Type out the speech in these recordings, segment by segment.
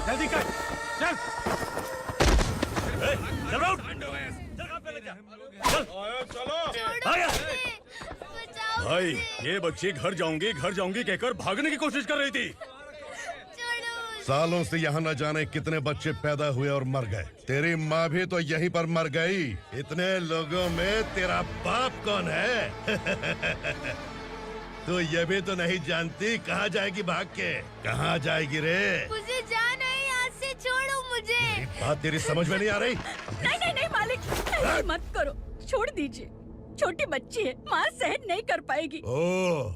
जल्दी कर, चल। चल राउंड। भाई ये बच्ची घर जाऊंगी कहकर भागने की कोशिश कर रही थी। सालों से यहाँ न जाने कितने बच्चे पैदा हुए और मर गए। तेरी माँ भी तो यहीं पर मर गई। इतने लोगों में तेरा बाप कौन है? तू ये भी तो नहीं जानती कहाँ जाएगी भाग के? कहाँ जाएगी रे? मुझे जाना है, यहाँ से छोड़ो मुझे। बात तेरी समझ में नहीं आ रही? नहीं मालिक, ऐसे मत करो, छोड़ दीजिए। छोटी बच्ची है, माँ सहन नहीं कर पाएगी। ओह,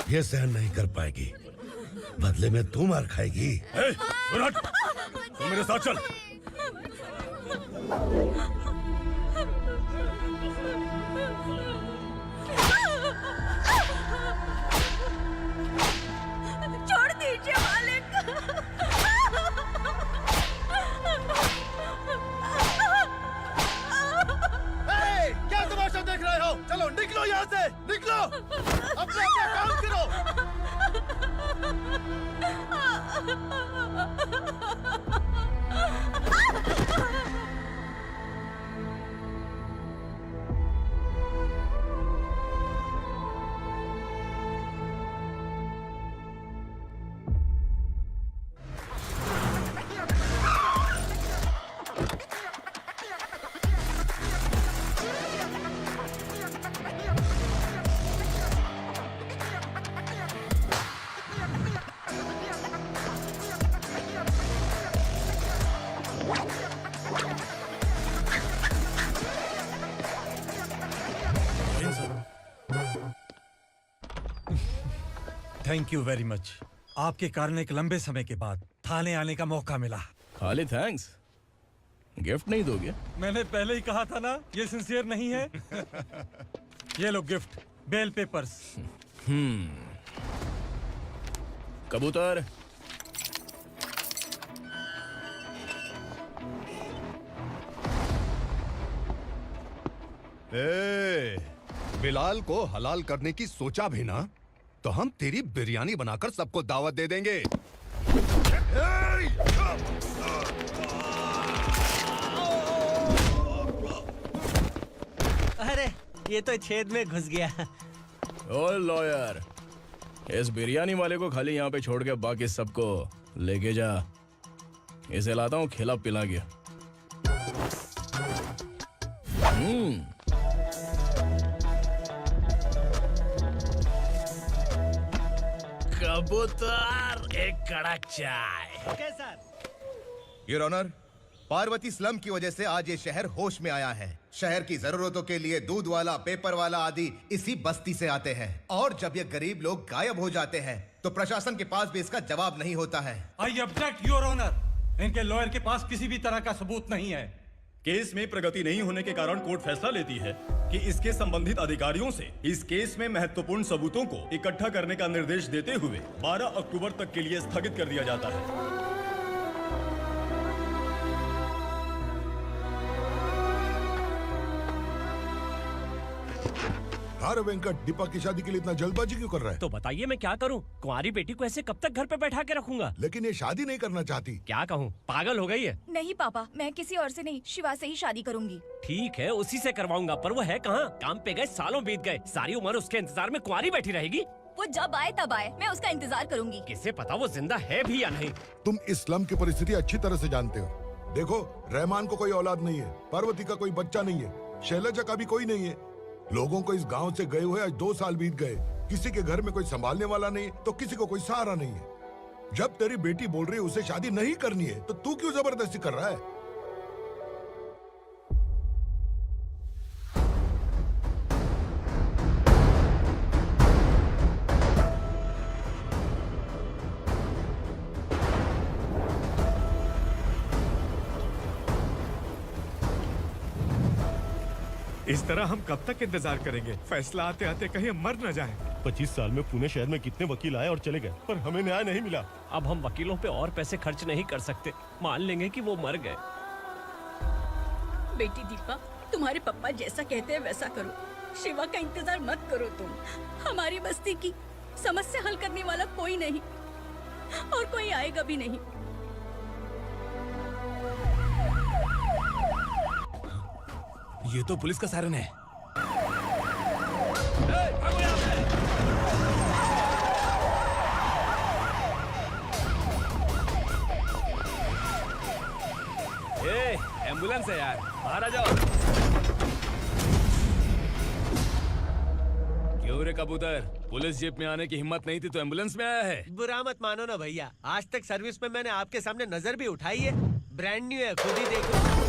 ये सहन नहीं कर पाएगी, बदले में तू मार खाएगी। तू मेरे साथ चल। छोड़ दीजिए मालिक। क्या तमाशा देख रहे हो? चलो निकलो यहाँ से, निकलो। अपना काम करो। Thank you very much. आपके कारण एक लंबे समय के बाद थाने आने का मौका मिला। खाली थैंक्स, गिफ्ट नहीं दोगे? मैंने पहले ही कहा था ना, ये सिंसियर नहीं है। ये लो गिफ्ट, बेल पेपर्स। कबूतर। बिलाल को हलाल करने की सोचा भी ना, तो हम तेरी बिरयानी बनाकर सबको दावत दे देंगे। अरे ये तो छेद में घुस गया। ओ लॉयर, इस बिरयानी वाले को खाली यहाँ पे छोड़ के बाकी सबको लेके जा। इसे लाता हूँ खिला पिला के। कबूतर, एक कड़क चाय। Okay sir. Your honour, Parvati slum की वजह से आज ये शहर होश में आया है। शहर की जरूरतों के लिए दूध वाला, पेपर वाला आदि इसी बस्ती से आते हैं, और जब ये गरीब लोग गायब हो जाते हैं तो प्रशासन के पास भी इसका जवाब नहीं होता है। I object your honour. इनके लॉयर के पास किसी भी तरह का सबूत नहीं है। केस में प्रगति नहीं होने के कारण कोर्ट फैसला लेती है कि इसके संबंधित अधिकारियों से इस केस में महत्वपूर्ण सबूतों को इकट्ठा करने का निर्देश देते हुए 12 अक्टूबर तक के लिए स्थगित कर दिया जाता है। अरे वेंकट, दीपक की शादी के लिए इतना जल्दबाजी क्यों कर रहा है? तो बताइए मैं क्या करूं? कुंवारी बेटी को ऐसे कब तक घर पे बैठा के रखूंगा? लेकिन ये शादी नहीं करना चाहती। क्या कहूं, पागल हो गई है। नहीं पापा, मैं किसी और से नहीं, शिवा से ही शादी करूंगी। ठीक है, उसी से करवाऊंगा, पर वो है कहाँ? काम पे गए, सालों बीत गए, सारी उम्र उसके इंतजार में कुंवारी बैठी रहेगी। वो जब आए तब आए, मैं उसका इंतजार करूंगी। किसे पता वो जिंदा है भी या नहीं। तुम इस्लाम की परिस्थिति अच्छी तरह से जानते हो। देखो, रहमान को कोई औलाद नहीं है, पार्वती का कोई बच्चा नहीं है, शैलजा का भी कोई नहीं है। लोगों को इस गांव से गए हुए आज 2 साल बीत गए। किसी के घर में कोई संभालने वाला नहीं, तो किसी को कोई सहारा नहीं है। जब तेरी बेटी बोल रही है उसे शादी नहीं करनी है, तो तू क्यों जबरदस्ती कर रहा है? इस तरह हम कब तक इंतजार करेंगे? फैसला आते आते कहीं हम मर न जाएं। 25 साल में पुणे शहर में कितने वकील आए और चले गए, पर हमें न्याय नहीं मिला। अब हम वकीलों पे और पैसे खर्च नहीं कर सकते। मान लेंगे कि वो मर गए। बेटी दीपा, तुम्हारे पापा जैसा कहते हैं वैसा करो। शिवा का इंतजार मत करो तुम। हमारी बस्ती की समस्या हल करने वाला कोई नहीं, और कोई आएगा भी नहीं। ये तो पुलिस का सायरन है। एम्बुलेंस है यार, बाहर आ जाओ। क्यों रे कबूतर, पुलिस जीप में आने की हिम्मत नहीं थी तो एम्बुलेंस में आया है? बुरा मत मानो ना भैया, आज तक सर्विस में मैंने आपके सामने नजर भी उठाई है। ब्रांड न्यू है, खुद ही देखो।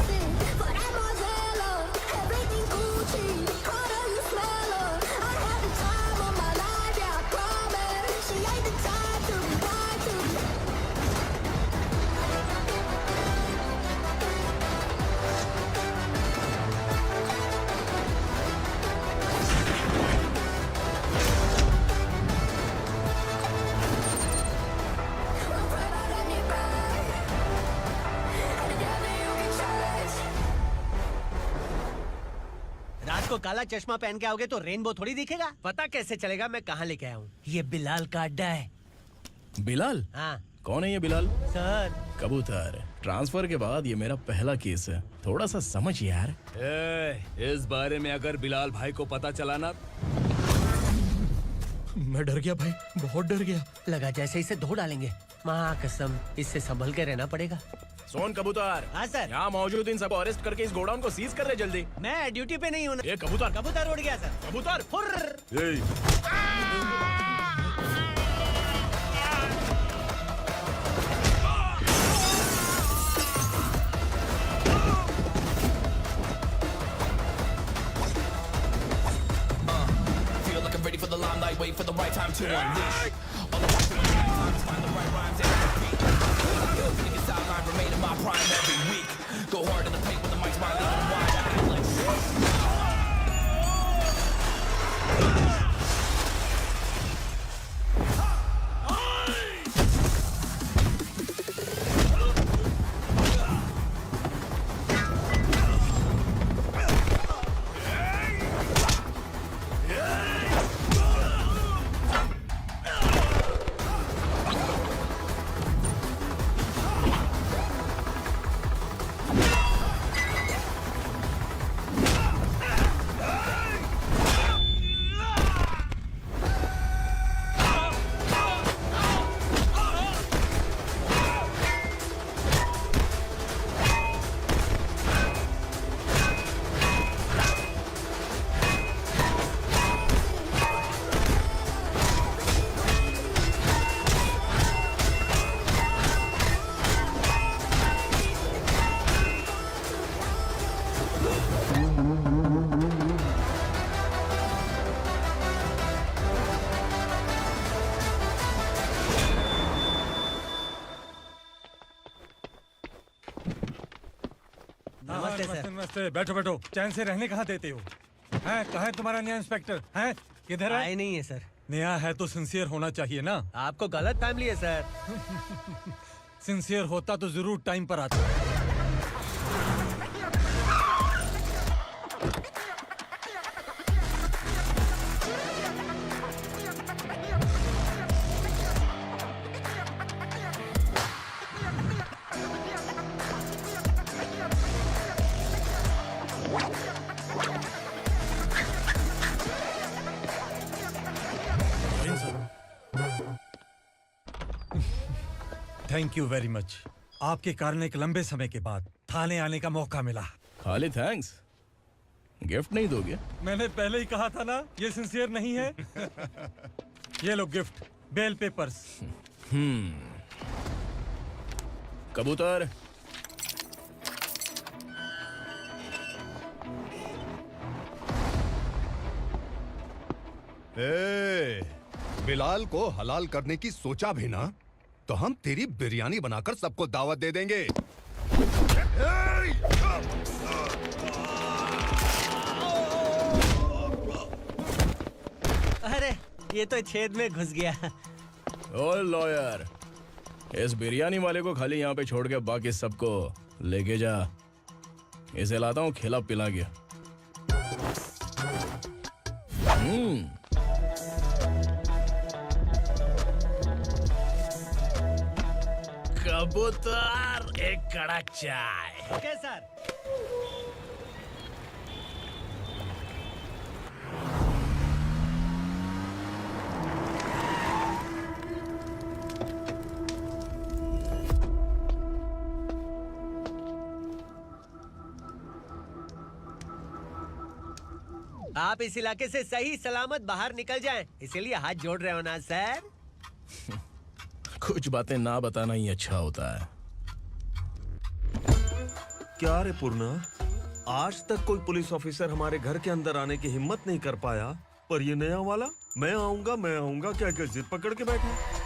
रात को काला चश्मा पहन के आओगे तो रेनबो थोड़ी दिखेगा। पता कैसे चलेगा मैं कहाँ लेके आया हूँ? ये बिलाल का अड्डा है। बिलाल? हाँ कौन है ये बिलाल? सर, कबूतर, ट्रांसफर के बाद ये मेरा पहला केस है, थोड़ा सा समझ यार। इस बारे में अगर बिलाल भाई को पता चला ना, मैं डर गया भाई, बहुत डर गया। लगा जैसे इसे धो डालेंगे। माँ कसम, इससे संभल के रहना पड़ेगा। सोन कबूतर। हाँ सर। यहाँ मौजूद इन सबको अरेस्ट करके इस गोडाउन को सीज कर रहे जल्दी। मैं ड्यूटी पे नहीं हूँ। ये कबूतर। कबूतर उड़ गया सर। कबूतर। Ready for the limelight, wait for the right time to unleash. All the time to find the right rhymes and repeat. Niggas sideline remain in my prime every week. Go hard in the paint with the mic's my leaving wide. I act like नमस्ते sir. नमस्ते, बैठो बैठो। चैन से रहने कहाँ देते हो? हैं, कहाँ है तुम्हारा नया इंस्पेक्टर? हैं, किधर है? आए नहीं है सर। नया है तो सिंसियर होना चाहिए ना। आपको गलत फैमिली है सर। सिंसियर होता तो जरूर टाइम पर आता। Thank you very much. आपके कारण एक लंबे समय के बाद थाने आने का मौका मिला। खाली थैंक्स, गिफ्ट नहीं दोगे? मैंने पहले ही कहा था ना, ये सिंसियर नहीं है। ये लो गिफ्ट, बेल पेपर्स। कबूतर, बिलाल को हलाल करने की सोचा भी ना, तो हम तेरी बिरयानी बनाकर सबको दावत दे देंगे। अरे ये तो छेद में घुस गया। ओ लॉयर, इस बिरयानी वाले को खाली यहाँ पे छोड़ के बाकी सबको लेके जा। इसे लाता हूँ खिला पिला के। कबूतर, एक कड़क चाय। Okay sir. आप इस इलाके से सही सलामत बाहर निकल जाएं, इसीलिए हाथ जोड़ रहे हो ना सर? कुछ बातें ना बताना ही अच्छा होता है। क्या रे पूर्णा, आज तक कोई पुलिस ऑफिसर हमारे घर के अंदर आने की हिम्मत नहीं कर पाया, पर ये नया वाला मैं आऊंगा क्या जिद पकड़ के बैठा।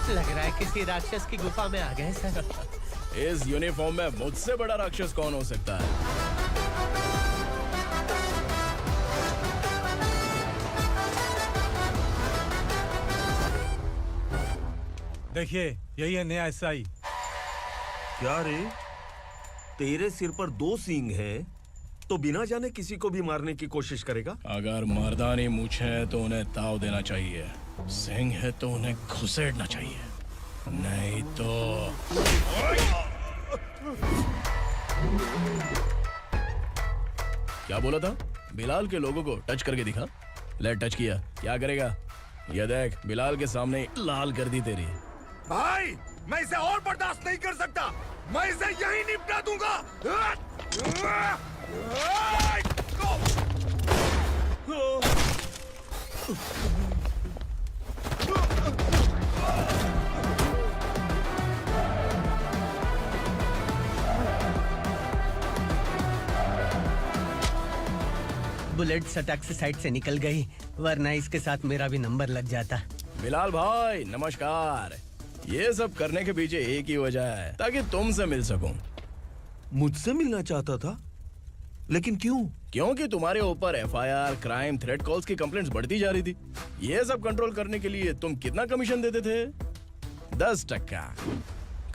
लग रहा है किसी राक्षस की गुफा में आ गए सर। इस यूनिफॉर्म में मुझसे बड़ा राक्षस कौन हो सकता है? देखिए, यही है नया एसआई। क्या रे, तेरे सिर पर 2 सींग है तो बिना जाने किसी को भी मारने की कोशिश करेगा? अगर मर्दानी मूछें है तो उन्हें ताव देना चाहिए, सिंह है तो उन्हें घुसेड़ना चाहिए, नहीं तो। क्या बोला था? बिलाल के लोगों को टच करके दिखा। ले टच किया, क्या करेगा? ये देख, बिलाल के सामने लाल कर दी तेरी। भाई, मैं इसे और बर्दाश्त नहीं कर सकता, मैं इसे यहीं निपटा दूंगा। बुलेट सटक से साइड से निकल गई, वरना इसके साथ मेरा भी नंबर लग जाता। बिलाल भाई नमस्कार। ये सब करने के पीछे एक ही वजह है, ताकि तुमसे मिल सकूं। मुझसे मिलना चाहता था, लेकिन क्यों? क्योंकि तुम्हारे ऊपर एफआईआर, क्राइम, थ्रेट कॉल्स की कंप्लेंट्स बढ़ती जा रही थी। ये सब कंट्रोल करने के लिए तुम कितना कमीशन देते थे? 10%।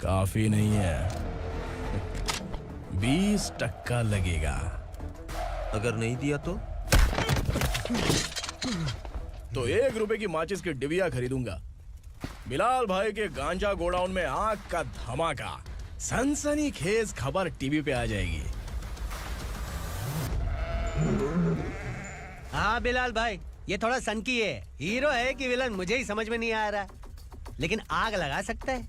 काफी नहीं है, 20% लगेगा। अगर नहीं दिया तो 1 रुपए की माचिस की डिबिया खरीदूंगा। बिलाल भाई के गांजा गोडाउन में आग का धमाका, सनसनीखेज खबर टीवी पे आ जाएगी। हाँ बिलाल भाई, ये थोड़ा सनकी है, हीरो है कि विलन मुझे ही समझ में नहीं आ रहा, लेकिन आग लगा सकता है।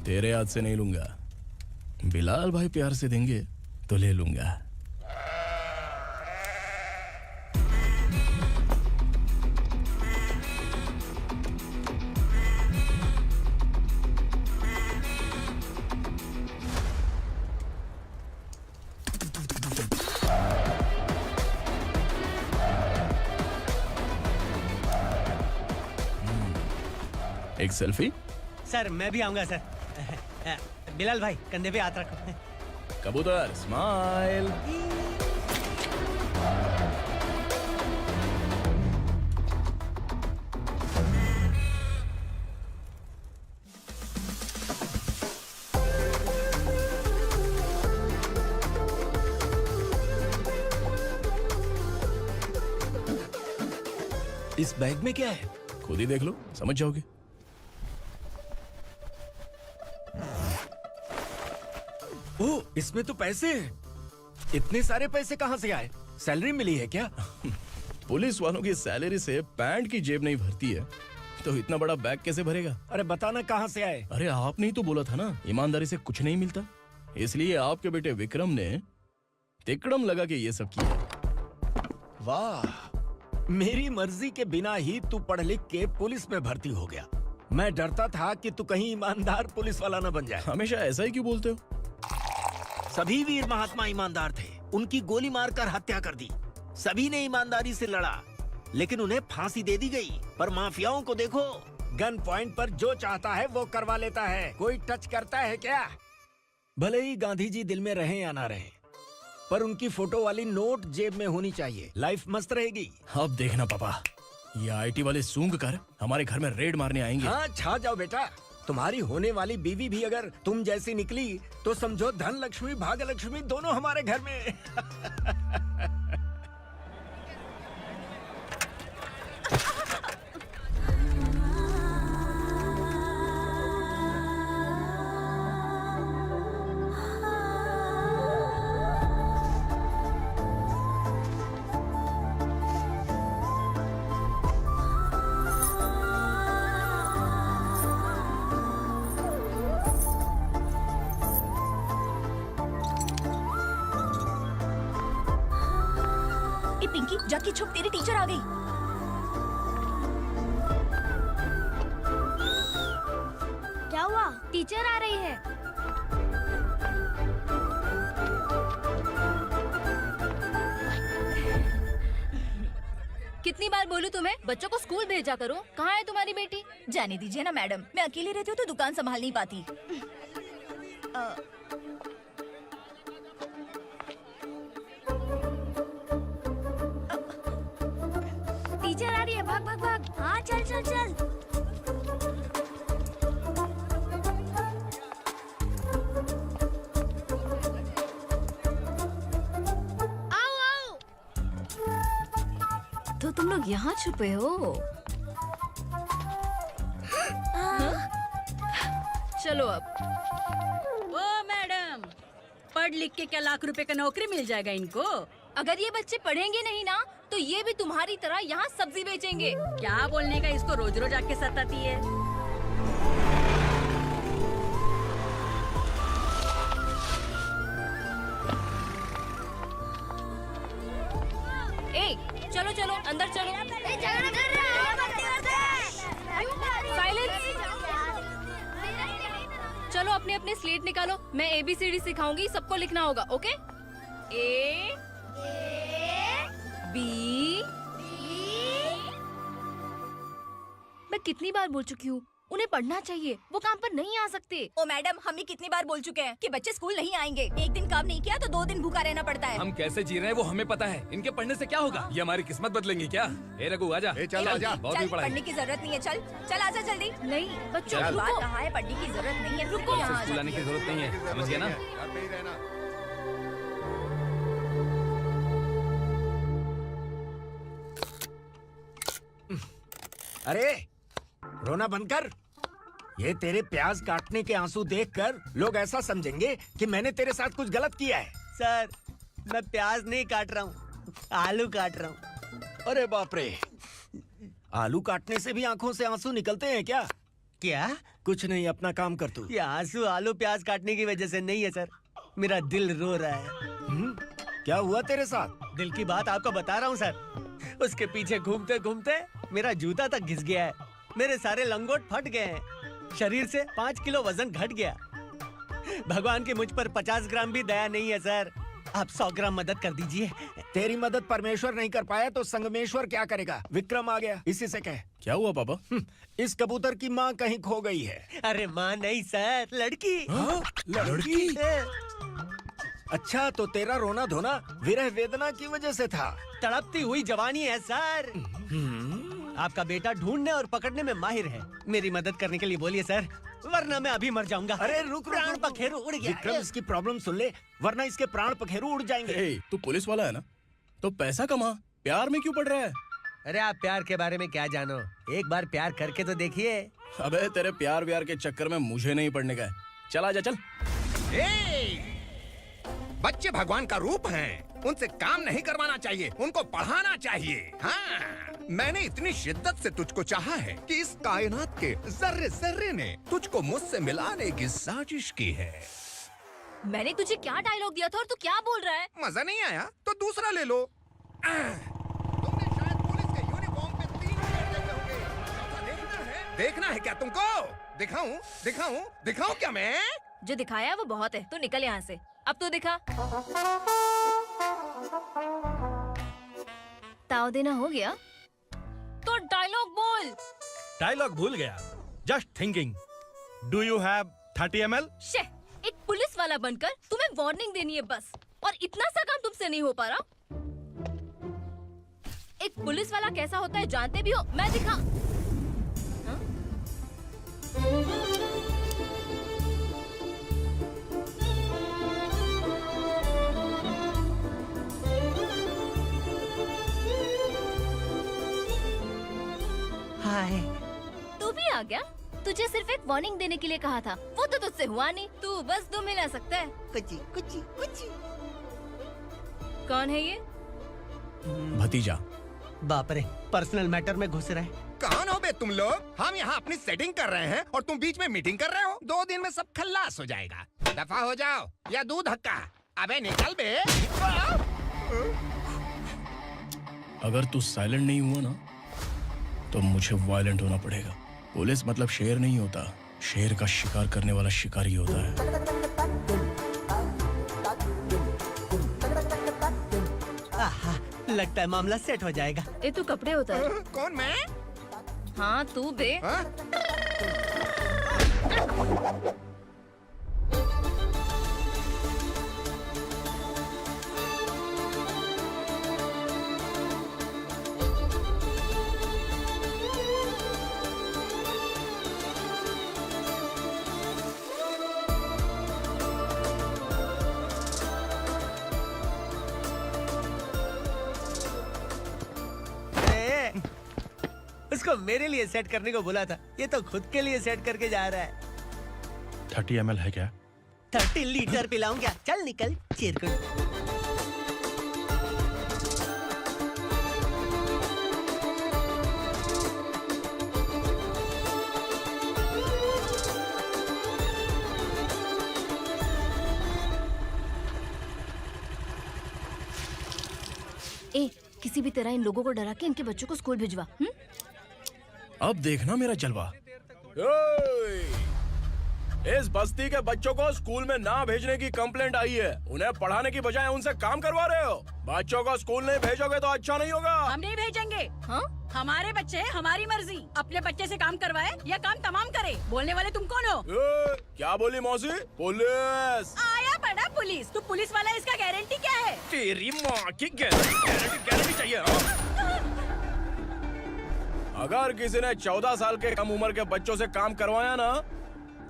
तेरे हाथ से नहीं लूंगा, बिलाल भाई प्यार से देंगे तो ले लूंगा। एक सेल्फी? सर मैं भी आऊंगा सर। बिलाल भाई कंधे पे हाथ रखो। कबूतर स्माइल। इस बैग में क्या है? खुद ही देख लो, समझ जाओगे। ओह, इसमें तो पैसे हैं। इतने सारे पैसे कहाँ से आए? सैलरी मिली है क्या? पुलिस वालों की सैलरी से पैंट की जेब नहीं भरती है, तो इतना बड़ा बैग कैसे भरेगा? अरे बताना कहाँ से आए? अरे आपने ही तो बोला था ना, ईमानदारी से कुछ नहीं मिलता, इसलिए आपके बेटे विक्रम ने तिकड़म लगा के ये सब किया। वाह, मेरी मर्जी के बिना ही तू पढ़ लिख के पुलिस में भर्ती हो गया। मैं डरता था कि तू कहीं ईमानदार पुलिस वाला न बन जाए। हमेशा ऐसा ही क्यों बोलते हो? सभी वीर महात्मा ईमानदार थे, उनकी गोली मारकर हत्या कर दी। सभी ने ईमानदारी से लड़ा, लेकिन उन्हें फांसी दे दी गई। पर माफियाओं को देखो, गन पॉइंट पर जो चाहता है वो करवा लेता है। कोई टच करता है क्या? भले ही गांधी जी दिल में रहे या ना रहे, पर उनकी फोटो वाली नोट जेब में होनी चाहिए। लाइफ मस्त रहेगी। अब देखना पापा, ये आईटी वाले सूंघ कर हमारे घर में रेड मारने आएंगे। हाँ, छा जाओ बेटा। तुम्हारी होने वाली बीवी भी अगर तुम जैसी निकली तो समझो धन लक्ष्मी भाग्य लक्ष्मी दोनों हमारे घर में। पिंकी जाके छुप, तेरी टीचर आ गई। क्या हुआ? टीचर आ रही है। कितनी बार बोलूं तुम्हें, बच्चों को स्कूल भेजा करो। कहाँ है तुम्हारी बेटी? जाने दीजिए ना मैडम, मैं अकेली रहती हूँ तो दुकान संभाल नहीं पाती। टीचर आ रही है, भाग भाग भाग। हाँ चल चल चल। आओ आओ। तो तुम लोग यहाँ छुपे हो? चलो अब। ओ मैडम, पढ़ लिख के क्या लाख रुपए का नौकरी मिल जाएगा इनको? अगर ये बच्चे पढ़ेंगे नहीं ना तो ये भी तुम्हारी तरह यहाँ सब्जी बेचेंगे। क्या बोलने का, इसको रोज रोज आके सताती है। ए, चलो चलो अंदर चलो। झगड़ा कर रहे हो। साइलेंस। चलो अपने अपने स्लेट निकालो, मैं ABCD सिखाऊंगी, सबको लिखना होगा। ओके? A B। मैं कितनी बार बोल चुकी हूँ, उन्हें पढ़ना चाहिए, वो काम पर नहीं आ सकते। ओ मैडम, हम भी कितनी बार बोल चुके हैं कि बच्चे स्कूल नहीं आएंगे। एक दिन काम नहीं किया तो 2 दिन भूखा रहना पड़ता है। हम कैसे जी रहे हैं वो हमें पता है, इनके पढ़ने से क्या होगा? ये हमारी किस्मत बदलेंगी क्या? ए रघु आजा। चल आजा। बहुत भी पढ़ाई। पढ़ने की जरूरत नहीं है, चल चल आजा जल्दी। नहीं बच्चों की बात कहाँ है, पढ़ने की जरूरत नहीं है, रुको यहाँ। स्कूल आने की जरूरत नहीं है, समझ गया ना? घर पे ही रहना। अरे रोना बंद कर। ये तेरे प्याज काटने के आंसू देखकर लोग ऐसा समझेंगे कि मैंने तेरे साथ कुछ गलत किया है। सर, मैं प्याज नहीं काट रहा हूँ, आलू काट रहा हूँ। अरे बाप रे, आलू काटने से भी आंखों से आंसू निकलते हैं क्या? क्या? कुछ नहीं, अपना काम कर तू। ये आंसू आलू प्याज काटने की वजह से नहीं है सर, मेरा दिल रो रहा है। क्या हुआ तेरे साथ? दिल की बात आपको बता रहा हूँ सर। उसके पीछे घूमते घूमते मेरा जूता तक घिस गया है, मेरे सारे लंगोट फट गए हैं, शरीर से 5 किलो वजन घट गया। भगवान की मुझ पर 50 ग्राम भी दया नहीं है सर, आप 100 ग्राम मदद कर दीजिए। तेरी मदद परमेश्वर नहीं कर पाया तो संगमेश्वर क्या करेगा? विक्रम आ गया, इसी से कह। क्या हुआ पापा? इस कबूतर की माँ कहीं खो गई है। अरे माँ नहीं सर, लड़की। लड़की? अच्छा, तो तेरा रोना धोना विरह वेदना की वजह से था। तड़पती हुई जवानी है सर। आपका बेटा ढूंढने और पकड़ने में माहिर है, मेरी मदद करने के लिए बोलिए सर, वरना मैं अभी मर जाऊंगा। अरे रुक, प्राण पखेरु उड़ गया। विक्रम, इसकी प्रॉब्लम सुन ले, वरना इसके प्राण पखेरु उड़ जाएंगे। ए, तू पुलिस वाला है ना, तो पैसा कमा, प्यार में क्यों पड़ रहा है? अरे आप प्यार के बारे में क्या जानो, एक बार प्यार करके तो देखिए। अबे तेरे प्यार व्यार के चक्कर में मुझे नहीं पड़ने का है। चल आजा चल। बच्चे भगवान का रूप हैं, उनसे काम नहीं करवाना चाहिए, उनको पढ़ाना चाहिए। हाँ, मैंने इतनी शिद्दत से तुझको चाहा है कि इस कायनात के जर्रे जर्रे ने तुझको मुझसे मिलाने की साजिश की है। मैंने तुझे क्या डायलॉग दिया था और तू क्या बोल रहा है? मजा नहीं आया तो दूसरा ले लो। तुमने शायद पुलिस के यूनिफॉर्म पे 3 शेर देखे होंगे। चौथा देखना है क्या तुमको? दिखाऊं दिखाऊं दिखाऊं क्या मैं? जो दिखाया वो बहुत है, तू निकल यहाँ से। अब तो दिखा। ताव देना हो गया तो डायलॉग बोल। डायलॉग भूल गया। Just thinking, do you have 30 ml? शे, एक पुलिस वाला बनकर तुम्हें वार्निंग देनी है बस, और इतना सा काम तुमसे नहीं हो पा रहा। एक पुलिस वाला कैसा होता है जानते भी हो? मैं दिखा। हाँ? हाय। तू भी आ गया? तुझे सिर्फ एक वार्निंग देने के लिए कहा था, वो तो तुझसे हुआ नहीं। तू बस 2 मिला सकता है। कुची कुची कुची। कौन है ये? भतीजा। बाप रे, पर्सनल मैटर में घुस रहे। कौन हो बे तुम लोग? हम यहाँ अपनी सेटिंग कर रहे हैं और तुम बीच में मीटिंग कर रहे हो। 2 दिन में सब खल्लास हो जाएगा। दफा हो जाओ या दूध हक्का। अबे निकल बे। अगर तू साइलेंट नहीं हुआ ना तो मुझे वायलेंट होना पड़ेगा। पुलिस मतलब शेर नहीं होता, शेर का शिकार करने वाला शिकारी होता है। आहा, लगता है मामला सेट हो जाएगा। ए तू कपड़े उतार। कौन मैं? हाँ तू बे। उसको मेरे लिए सेट करने को बोला था, ये तो खुद के लिए सेट करके जा रहा है। 30 ml है क्या? 30 लीटर पिलाऊं क्या? चल निकल चिरकुट। ए किसी भी तरह इन लोगों को डरा के इनके बच्चों को स्कूल भिजवा। अब देखना मेरा जलवा। इस बस्ती के बच्चों को स्कूल में ना भेजने की कंप्लेंट आई है। उन्हें पढ़ाने की बजाय उनसे काम करवा रहे हो। बच्चों को स्कूल नहीं भेजोगे तो अच्छा नहीं होगा। हम नहीं भेजेंगे। हाँ? हमारे बच्चे हमारी मर्जी। अपने बच्चे से काम करवाए या काम तमाम करे। बोलने वाले तुम कौन हो? क्या बोली मौसी? पुलिस आया बड़ा पुलिस। तू पुलिस वाला, इसका गारंटी क्या है? तेरी माँ की गारंटी चाहिए। अगर किसी ने 14 साल के कम उम्र के बच्चों से काम करवाया ना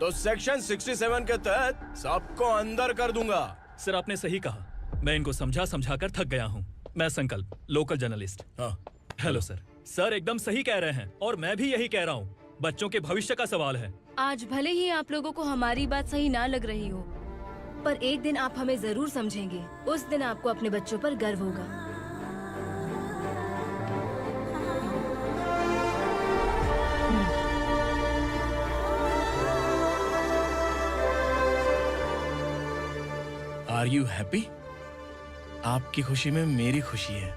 तो सेक्शन 67 के तहत सबको अंदर कर दूंगा। सर आपने सही कहा। मैं इनको समझा कर थक गया हूँ। मैं संकल्प, लोकल जर्नलिस्ट। हाँ। Hello sir. सर एकदम सही कह रहे हैं और मैं भी यही कह रहा हूँ। बच्चों के भविष्य का सवाल है। आज भले ही आप लोगों को हमारी बात सही ना लग रही हो, पर एक दिन आप हमें जरूर समझेंगे। उस दिन आपको अपने बच्चों पर गर्व होगा। Are you happy? आपकी खुशी में मेरी खुशी है।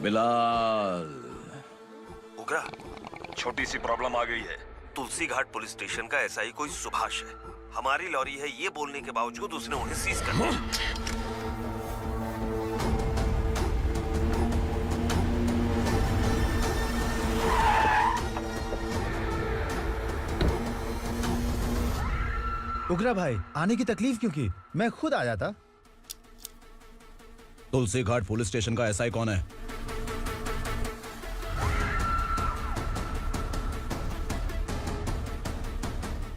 बिलाल। उगरा, छोटी सी प्रॉब्लम आ गई है। तुलसी घाट पुलिस स्टेशन का एसआई कोई सुभाष है। हमारी लॉरी है ये बोलने के बावजूद उसने उन्हें सीज कर दिया। उगरा भाई, आने की तकलीफ क्यों की? मैं खुद आ जाता। तुलसी घाट पुलिस स्टेशन का एसआई कौन है?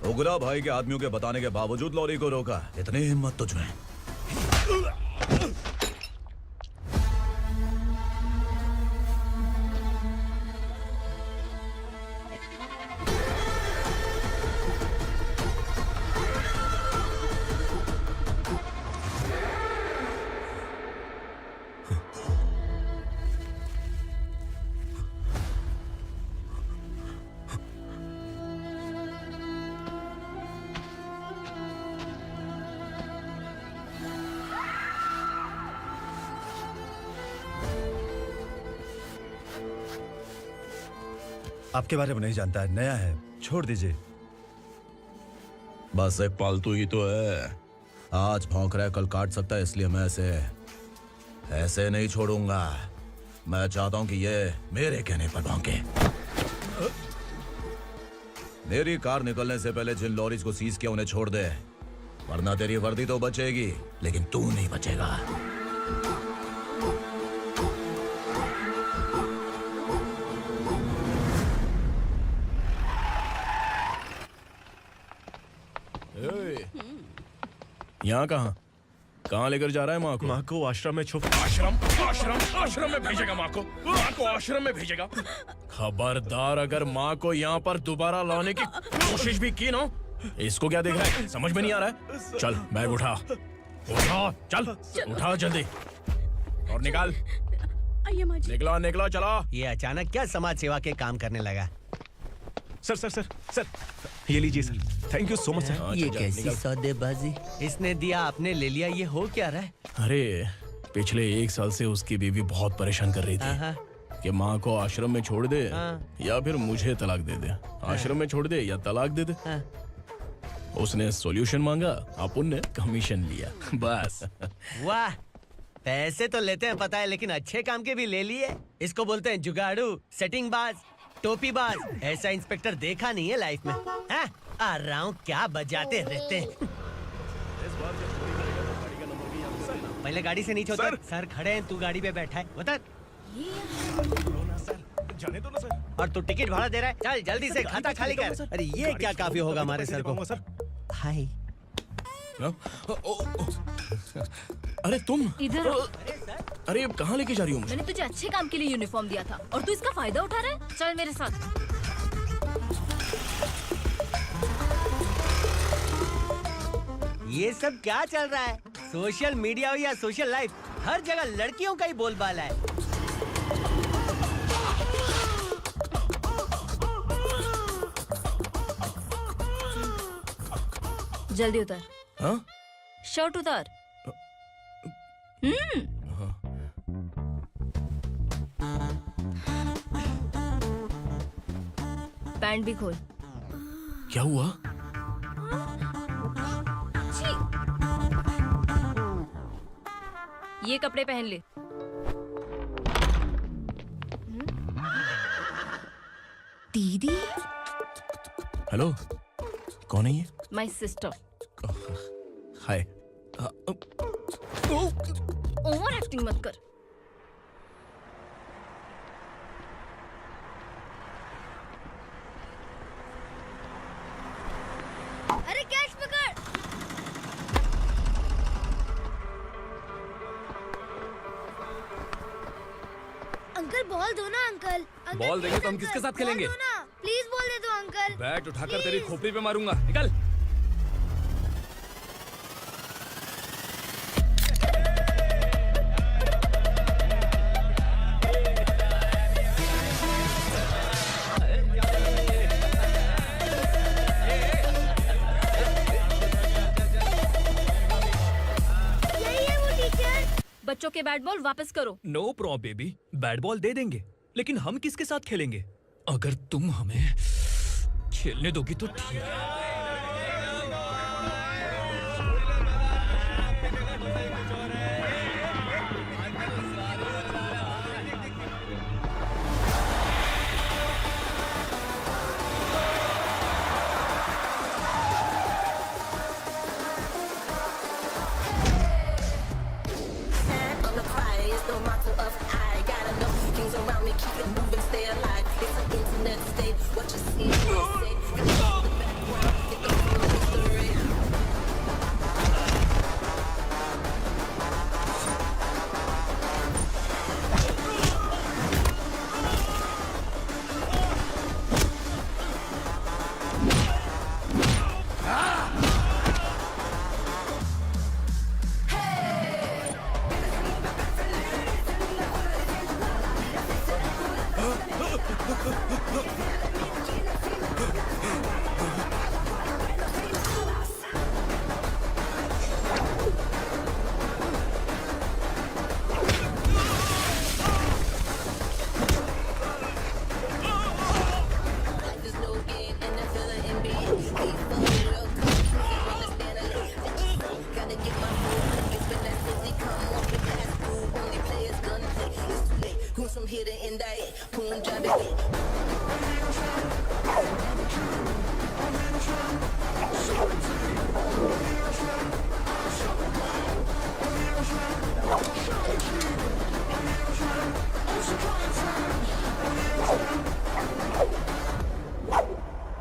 उगरा भाई के आदमियों के बताने के बावजूद लॉरी को रोका। इतनी हिम्मत तुझमें? आपके बारे में नहीं जानता है, नया है, छोड़ दीजिए। बस एक पालतू ही तो है। आज भौंक रहा है, कल काट सकता है, इसलिए मैं ऐसे नहीं छोड़ूंगा। मैं चाहता हूं कि ये मेरे कहने पर भौंके। मेरी कार निकलने से पहले जिन लॉरीज को सीज किया उन्हें छोड़ दे, वरना तेरी वर्दी तो बचेगी लेकिन तू नहीं बचेगा। यहाँ कहाँ लेकर जा रहा है माँ को? माँ को आश्रम में छुप। आश्रम में भेजेगा माँ को? माँ को आश्रम में भेजेगा? खबरदार, अगर माँ को यहाँ पर दोबारा लाने की कोशिश भी की ना, इसको क्या देख रहा है? समझ में नहीं आ रहा है? चल बैग उठा, चल उठा जल्दी और निकाल। निकला चला। ये अचानक क्या समाज सेवा के काम करने लगा? सर सर सर सर ये लीजिए sir, thank you so much sir. ये कैसी सौदेबाजी? इसने दिया आपने ले लिया, ये हो क्या रहा है? अरे पिछले 1 साल से उसकी बीवी बहुत परेशान कर रही थी कि माँ को आश्रम में छोड़ दे या फिर मुझे तलाक दे दे, आश्रम में छोड़ दे या तलाक दे दे। उसने सॉल्यूशन मांगा, अपन ने कमीशन लिया, बस। वाह, पैसे तो लेते हैं पता है, लेकिन अच्छे काम के भी ले लिए। इसको बोलते हैं जुगाड़ू, सेटिंग बाज, टोपी बाज। ऐसा इंस्पेक्टर देखा नहीं है लाइफ में। हाँ? आ रहा हूँ, क्या बजाते रहते हैं। पहले गाड़ी से नीचे उतर। सर खड़े हैं, तू गाड़ी पे बैठा है, उतर। जाने दो ना सर। और तू टिकट भाड़ा दे रहा है, चल जल्दी से खाता खाली कर। अरे ये क्या काफी होगा हमारे सर को। हाय। अरे तुम इधर। अरे अब कहाँ लेके जा रही हो मुझे? मैंने तुझे अच्छे काम के लिए यूनिफॉर्म दिया था और तू इसका फायदा उठा रहा है। चल मेरे साथ। ये सब क्या चल रहा है? सोशल मीडिया हो या सोशल लाइफ, हर जगह लड़कियों का ही बोलबाला है। जल्दी उतर। हाँ? शर्ट उतार। पैंट भी खोल। क्या हुआ? ये कपड़े पहन ले। दीदी। हेलो, कौन है ये? My sister. Hi. Over acting मत कर। अरे कैच पकड़। अंकल बॉल दो ना अंकल। बॉल देंगे तो हम किसके साथ खेलेंगे? प्लीज बॉल दे दो अंकल। बैट उठाकर तेरी खोपड़ी पे मारूंगा, निकल। बच्चों के बैट बॉल वापस करो। No problem baby, bat ball दे देंगे, लेकिन हम किसके साथ खेलेंगे? अगर तुम हमें खेलने दोगी तो ठीक है।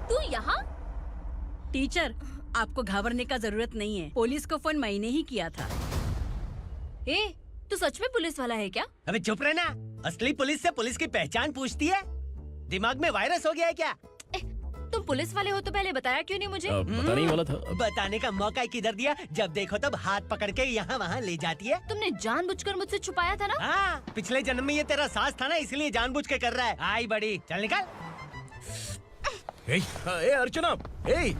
तू यहाँ? टीचर, आपको घबराने का जरूरत नहीं है। पुलिस को फोन मैंने ही किया था। ए, तू सच में पुलिस वाला है क्या? अबे चुप रहना। असली पुलिस से पुलिस की पहचान पूछती है? दिमाग में वायरस हो गया है क्या? तुम पुलिस वाले हो तो पहले बताया क्यों नहीं मुझे? बताने ही वाला था। बताने का मौका किधर दिया? जब देखो तब हाथ पकड़ के यहाँ वहाँ ले जाती है। तुमने जानबूझकर मुझसे छुपाया था ना? हाँ, पिछले जन्म में ये तेरा सास था ना, इसलिए जानबूझ के कर रहा है। आई बड़ी, चल निकल। ए अर्चना, ए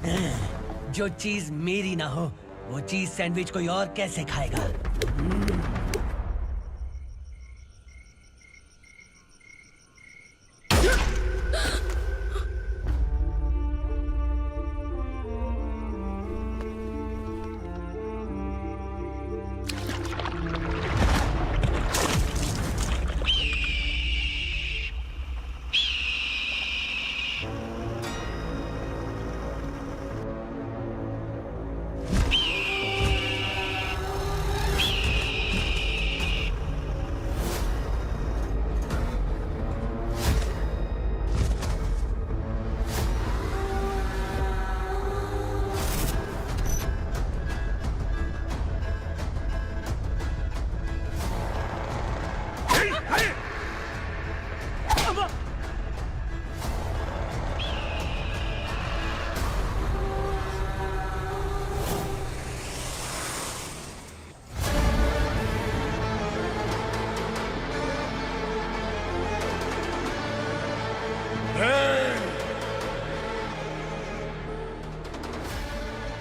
जो चीज मेरी ना हो वो चीज सैंडविच कोई और कैसे खाएगा?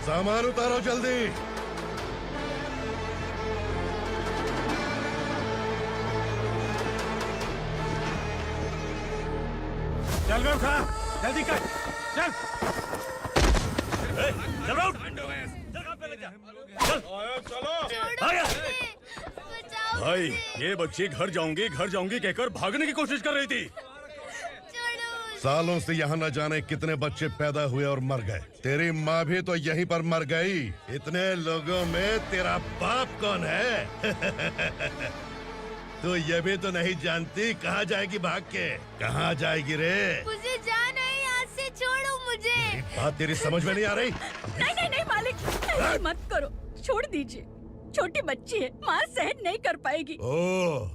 सामान उतारो जल्दी। चल रहा खा, जल्दी कर, चल। चल रहा चलो। भाई ये बच्ची घर जाऊंगी कहकर भागने की कोशिश कर रही थी। सालों से यहाँ न जाने कितने बच्चे पैदा हुए और मर गए। तेरी माँ भी तो यहीं पर मर गई। इतने लोगों में तेरा बाप कौन है? तू ये भी तो नहीं जानती कहाँ जाएगी भाग के? कहाँ जाएगी रे? मुझे जाना है यहाँ से, छोड़ो मुझे। बात तेरी समझ में नहीं आ रही? नहीं नहीं नहीं मालिक, ऐसे मत करो, छोड़ दीजिए। छोटी बच्ची है, माँ सहन नहीं कर पाएगी। ओह,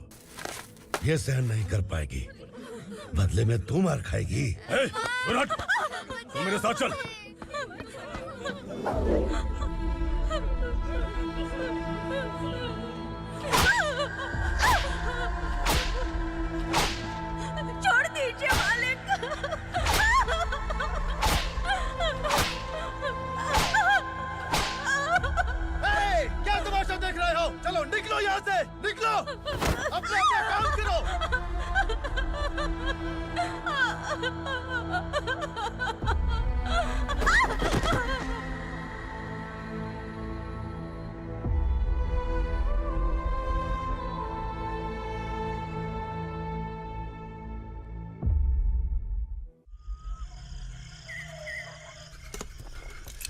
ये सहन नहीं कर पाएगी, बदले में तू मार खाएगी। तू मेरे साथ चल। छोड़ दीजिए मालिक। क्या तमाशा देख रहे हो? चलो निकलो यहाँ से, निकलो। अपना काम करो।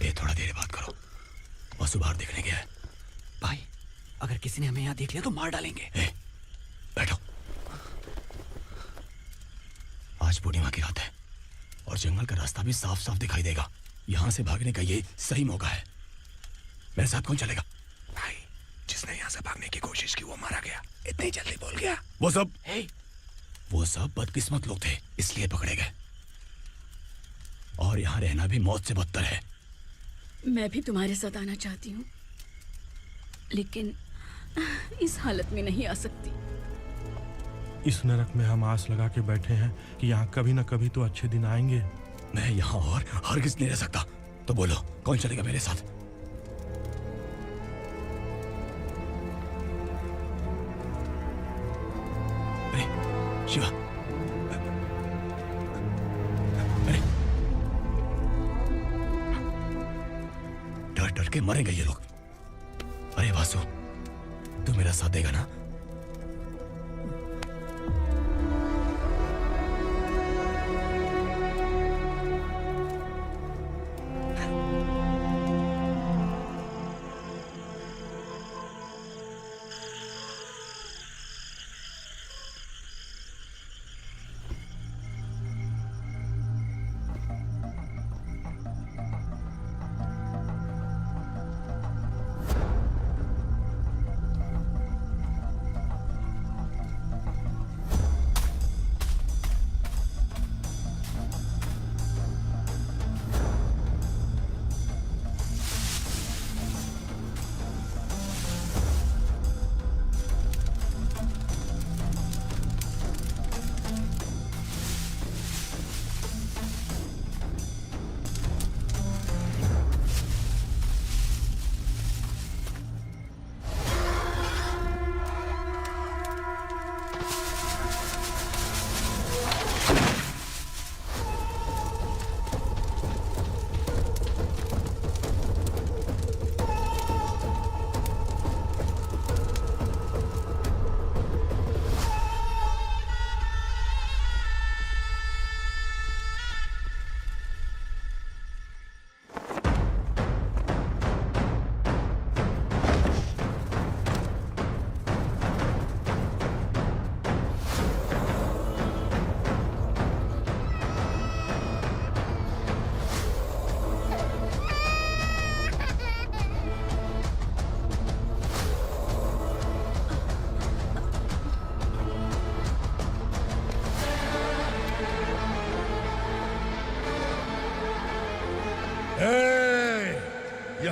ए, थोड़ा देर बात करो। वसु बाहर देखने गया है। भाई, अगर किसी ने हमें यहाँ देख लिया तो मार डालेंगे। ए, बैठो। आज पूर्णिमा की रात है और जंगल का रास्ता भी साफ साफ दिखाई देगा। यहाँ से भागने का ये सही मौका है। मेरे साथ कौन चलेगा? भाई, जिसने यहाँ से भागने की कोशिश की वो मारा गया। इतनी जल्दी बोल गया। वो सब बदकिस्मत लोग थे, इसलिए पकड़े गए। और यहाँ रहना भी मौत से बदतर है। मैं भी तुम्हारे साथ आना चाहती हूँ, लेकिन इस हालत में नहीं आ सकती। इस नरक में हम आस लगा के बैठे हैं कि यहाँ कभी न कभी तो अच्छे दिन आएंगे। मैं यहाँ और हरगिज़ नहीं रह सकता। तो बोलो, कौन चलेगा मेरे साथ? अरे शिवा, अरे डर डर के मरेंगे ये लोग। अरे वासु, तू मेरा साथ देगा ना?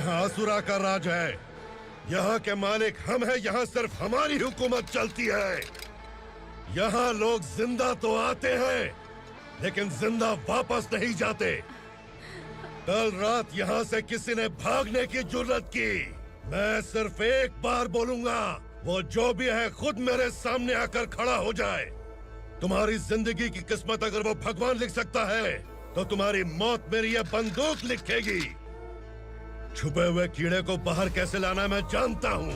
यहाँ असुरा का राज है। यहाँ के मालिक हम हैं, यहाँ सिर्फ हमारी हुकूमत चलती है। यहाँ लोग जिंदा तो आते हैं लेकिन जिंदा वापस नहीं जाते। कल रात यहाँ से किसी ने भागने की जुर्रत की, मैं सिर्फ एक बार बोलूंगा, वो जो भी है खुद मेरे सामने आकर खड़ा हो जाए। तुम्हारी जिंदगी की किस्मत अगर वो भगवान लिख सकता है तो तुम्हारी मौत मेरी ये बंदूक लिखेगी। छुपे हुए कीड़े को बाहर कैसे लाना है मैं जानता हूँ।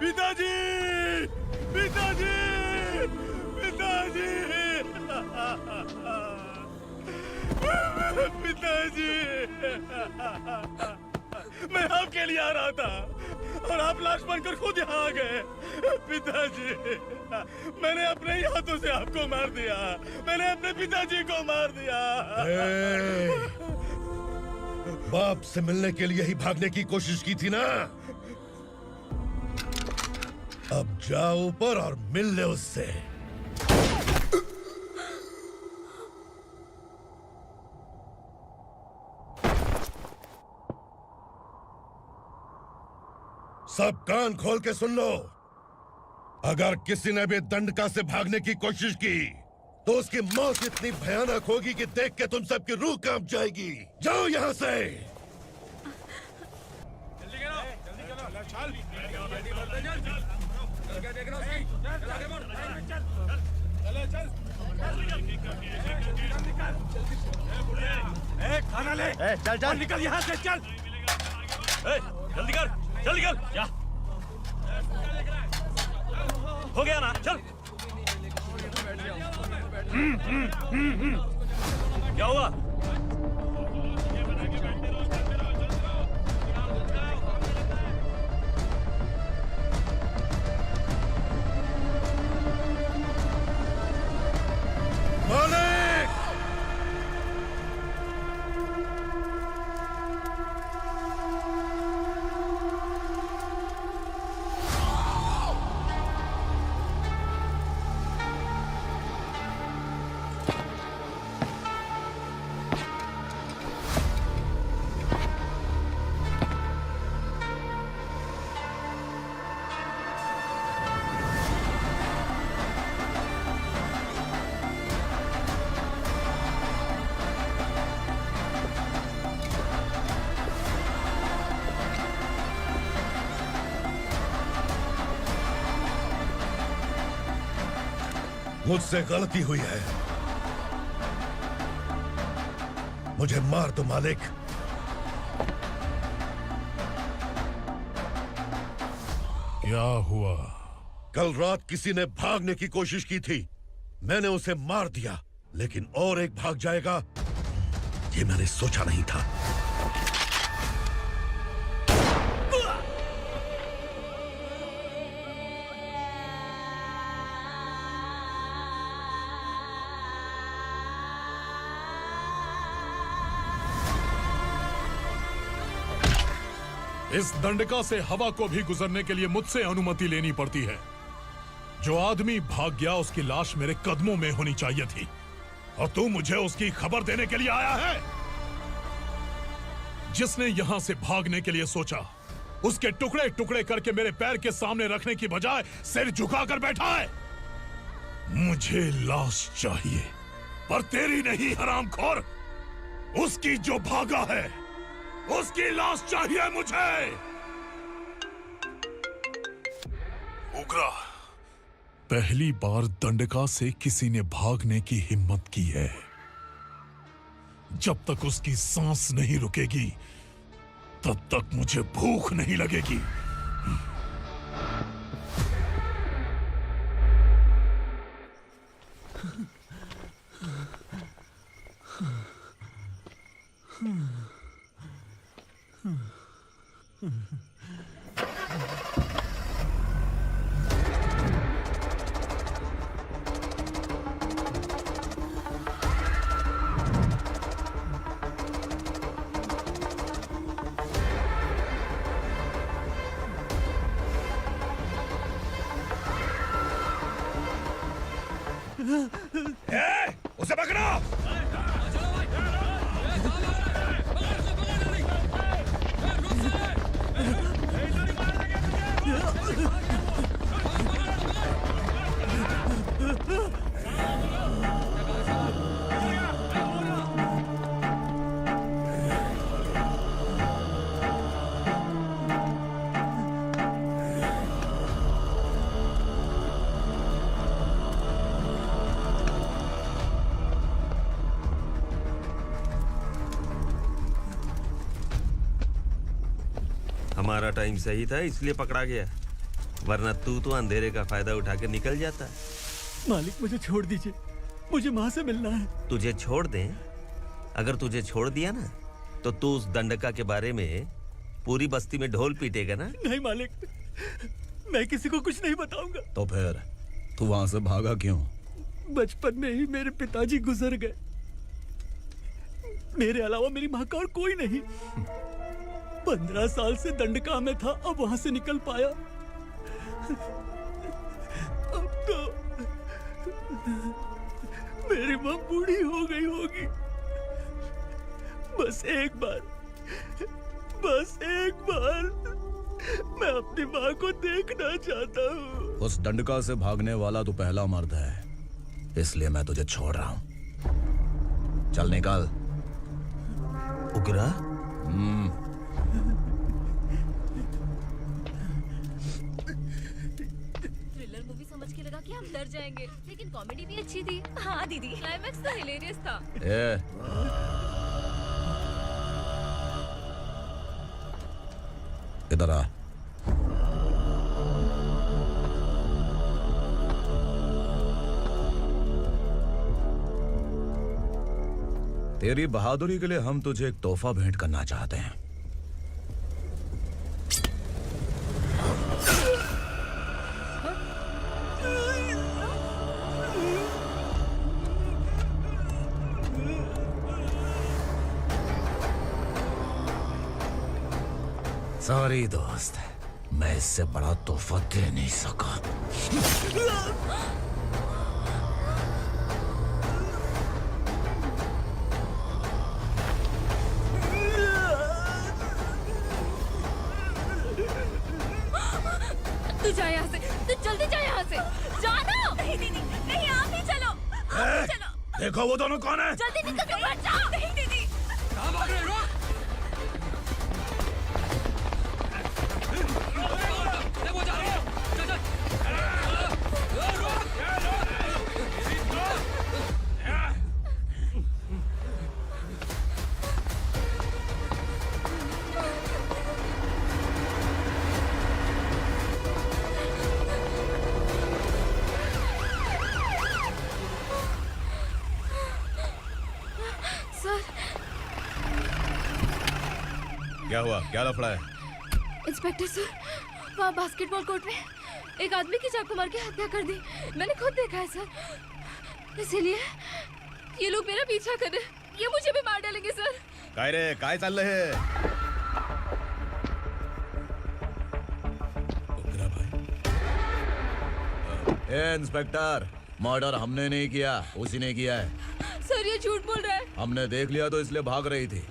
पिताजी, पिताजी, पिताजी, पिताजी, मैं आपके लिए आ रहा था और आप लाश बनकर खुद यहाँ आ गए। पिताजी, मैंने अपने ही हाथों से आपको मार दिया, मैंने अपने पिताजी को मार दिया। बाप से मिलने के लिए ही भागने की कोशिश की थी ना? अब जाओ ऊपर और मिल ले उससे। सब कान खोल के सुन लो। अगर किसी ने भी दंडका से भागने की कोशिश की तो उसकी मौत इतनी भयानक होगी कि देख के तुम सबकी रूह कांप जाएगी। जाओ यहाँ से। खाना ले। चल चल निकल यहाँ से, चल। जल्दी कर, जल्दी कर। जा, हो गया ना, चल। क्या हुआ? मालिक! मुझसे गलती हुई है, मुझे मार दो मालिक। क्या हुआ? कल रात किसी ने भागने की कोशिश की थी, मैंने उसे मार दिया, लेकिन और एक भाग जाएगा ये मैंने सोचा नहीं था। इस दंडका से हवा को भी गुजरने के लिए मुझसे अनुमति लेनी पड़ती है। जो आदमी भाग गया उसकी लाश मेरे कदमों में होनी चाहिए थी, और तू मुझे उसकी खबर देने के लिए आया है। जिसने यहां से भागने के लिए सोचा उसके टुकड़े टुकड़े करके मेरे पैर के सामने रखने की बजाय सिर झुकाकर बैठा है। मुझे लाश चाहिए, पर तेरी नहीं हरामखोर, उसकी जो भागा है उसकी लाश चाहिए मुझे। उग्रा, पहली बार दंडका से किसी ने भागने की हिम्मत की है। जब तक उसकी सांस नहीं रुकेगी तब तक मुझे भूख नहीं लगेगी। उसे पकड़ो। हमारा टाइम सही था इसलिए पकड़ा गया, वरना तू तो अंधेरे का फायदा उठा के निकल जाता। मालिक मुझे छोड़ दीजिए, मुझे माँ से मिलना है। तुझे छोड़ दें? अगर तुझे छोड़ दिया ना तो तू उस दंडका के बारे में पूरी बस्ती में ढोल पीटेगा ना। नहीं मालिक, मैं किसी को कुछ नहीं बताऊंगा। तो फिर तू वहां से भागा क्यों? बचपन में ही मेरे पिताजी गुजर गए, मेरे अलावा मेरी माँ का और कोई नहीं। 15 साल से दंडका में था, अब वहां से निकल पाया। अब तो मेरी माँ बूढ़ी हो गई होगी। बस एक बार मैं अपनी माँ को देखना चाहता हूँ। उस दंडका से भागने वाला तो पहला मर्द है, इसलिए मैं तुझे छोड़ रहा हूँ। चल निकल। उग्रा? थ्रिलर मूवी समझ के लगा कि हम डर जाएंगे, लेकिन कॉमेडी भी अच्छी थी। हाँ दीदी, क्लाइमैक्स तो हिलेरियस था। इधर आ। तेरी बहादुरी के लिए हम तुझे एक तोहफा भेंट करना चाहते हैं। सॉरी दोस्त, मैं इससे बड़ा तोहफा दे नहीं सका। तू जा यहाँ से, तू जल्दी जा यहाँ से। जाना। नहीं दीदी, नहीं आप ही चलो, आप ही चलो। देखो वो दोनों कौन है? जल्दी निकल के बैठ जाओ। नहीं दीदी। कहाँ भाग रहे हो? क्या हुआ? क्या लफड़ा है? इंस्पेक्टर सर, वहाँ बास्केटबॉल कोर्ट में एक आदमी की चाकू मार के हत्या कर दी। मैंने खुद देखा है सर, इसीलिए ये लोग मेरा पीछा कर रहे, ये मुझे भी मार डालेंगे सर। काय रे, काय चाललंय हे? ए इंस्पेक्टर, मर्डर हमने नहीं किया, उसी ने किया है। सर ये झूठ बोल रहा है। हमने देख लिया तो इसलिए भाग रही थी।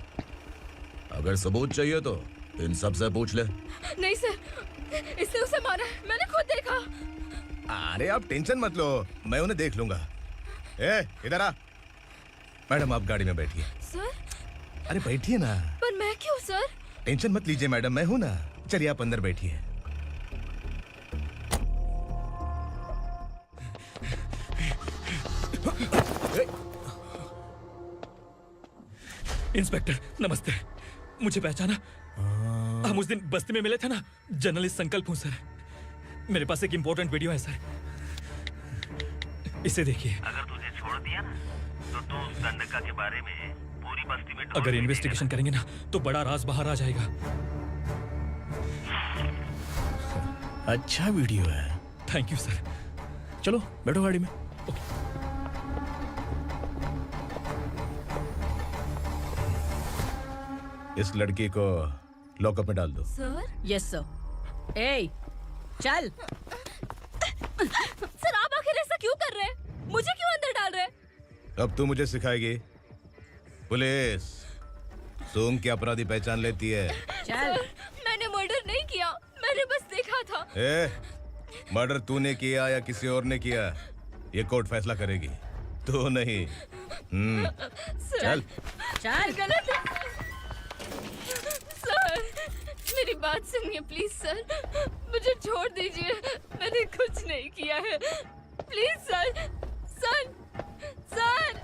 अगर सबूत चाहिए तो इन सब से पूछ ले। नहीं सर, इसने उसे मारा है, मैंने खुद देखा। अरे आप टेंशन मत लो, मैं उन्हें देख लूंगा। ए इधर आ। मैडम आप गाड़ी में बैठिए। सर? अरे बैठिए ना। पर मैं क्यों सर? टेंशन मत लीजिए मैडम, मैं हूं ना। चलिए आप अंदर बैठिए। इंस्पेक्टर नमस्ते, मुझे पहचाना? हम उस दिन बस्ती में मिले थे ना। जर्नलिस्ट संकल्प हूँ सर। मेरे पास एक इम्पोर्टेंट वीडियो है सर, इसे देखिए। अगर तुझे छोड़ दिया ना तो तू उस दंडका के बारे में पूरी बस्ती में अगर इन्वेस्टिगेशन करेंगे ना तो बड़ा राज बाहर आ जाएगा। अच्छा वीडियो है। Thank you sir. चलो बैठो गाड़ी में। इस लड़की को लॉकअप में डाल दो। सर? Yes sir. ए चल। सर आप आखिर ऐसा क्यों कर रहे हैं? मुझे क्यों अब तू मुझे सिखाएगी? पुलिस सोंग की अपराधी पहचान लेती है। चल। मैंने मर्डर नहीं किया, मैंने बस देखा था। मर्डर तूने किया या किसी और ने किया, ये कोर्ट फैसला करेगी, तू नहीं। चल चल। गलत है सर, मेरी बात सुनिए प्लीज सर, मुझे छोड़ दीजिए, मैंने कुछ नहीं किया है, please sir. Sir sir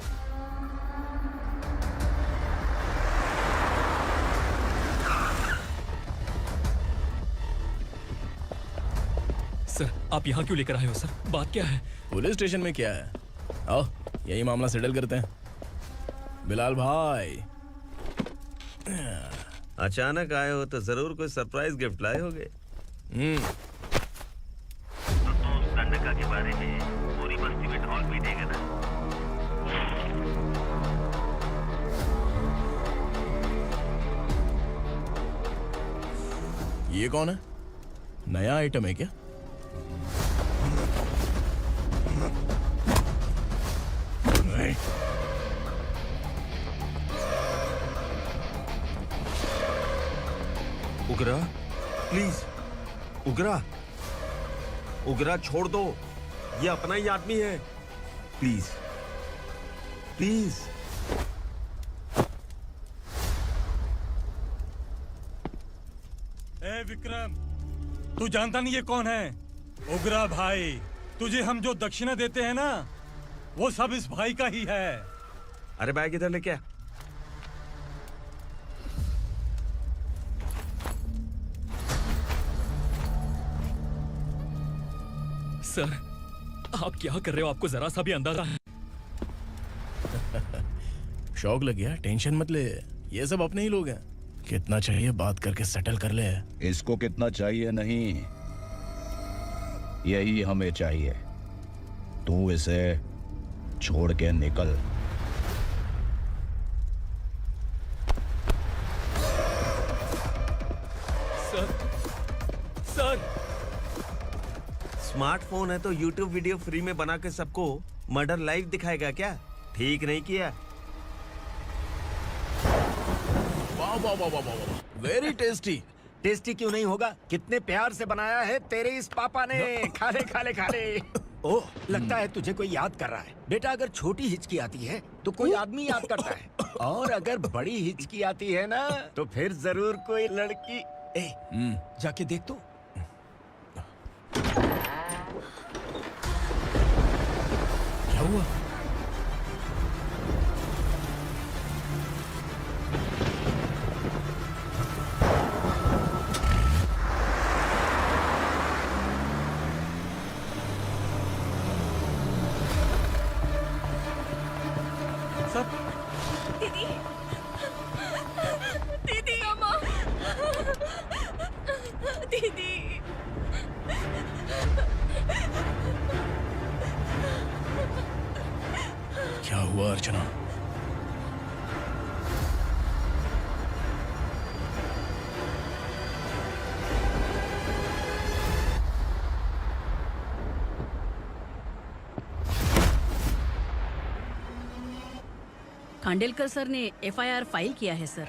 sir, आप यहाँ क्यों लेकर आए हो सर? बात क्या है? पुलिस स्टेशन में क्या है? आओ यही मामला सेटल करते हैं। बिलाल भाई, अचानक आए हो तो जरूर कोई सरप्राइज गिफ्ट लाए होगे। तो संडका के बारे में पूरी बस्ती में ढोल पीटेगा ना। ये कौन है? नया आइटम है क्या? उगरा, प्लीज उगरा, उगरा छोड़ दो, ये अपना ही आदमी है, प्लीज प्लीज। ए विक्रम, तू जानता नहीं ये कौन है? उगरा भाई। तुझे हम जो दक्षिणा देते हैं ना, वो सब इस भाई का ही है। अरे बैग इधर लेके आ। सर, आप क्या कर रहे हो? आपको जरा सा भी अंदाजा है? शौक लग गया? टेंशन मत ले, ये सब अपने ही लोग हैं। कितना चाहिए बात करके सेटल कर ले। इसको कितना चाहिए नहीं, यही हमें चाहिए। तू इसे छोड़ के निकल। Sir, sir. स्मार्टफोन है तो YouTube वीडियो फ्री में बना के सबको मर्डर लाइव दिखाएगा क्या? ठीक नहीं किया। वाह वाह वाह वाह वाह, वेरी टेस्टी। टेस्टी क्यों नहीं होगा? कितने प्यार से बनाया है तेरे इस पापा ने। खा ले खा ले खा ले। ओह, लगता है तुझे कोई याद कर रहा है। बेटा, अगर छोटी हिचकी आती है तो कोई आदमी याद करता है, और अगर बड़ी हिचकी आती है ना तो फिर जरूर कोई लड़की। जाके देख तो। क्या हुआ? दीदी, दीदी, अम्मा, दीदी। क्या हुआ अर्चना? खांडेलकर सर ने FIR फाइल किया है सर।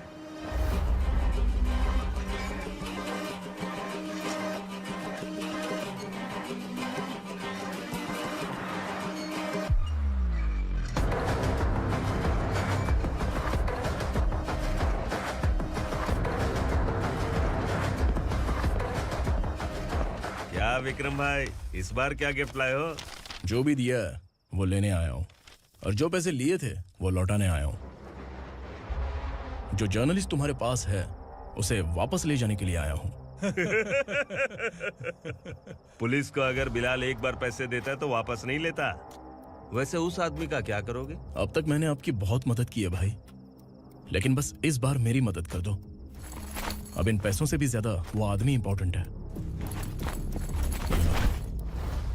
क्या विक्रम भाई, इस बार क्या गिफ्ट लाए हो? जो भी दिया है वो लेने आया हूँ, और जो पैसे लिए थे वो लौटाने आया हूँ। जो जर्नलिस्ट तुम्हारे पास है उसे वापस ले जाने के लिए आया हूँ। पुलिस को अगर बिलाल एक बार पैसे देता है तो वापस नहीं लेता। वैसे उस आदमी का क्या करोगे? अब तक मैंने आपकी बहुत मदद की है भाई, लेकिन बस इस बार मेरी मदद कर दो। अब इन पैसों से भी ज्यादा वो आदमी इंपॉर्टेंट है।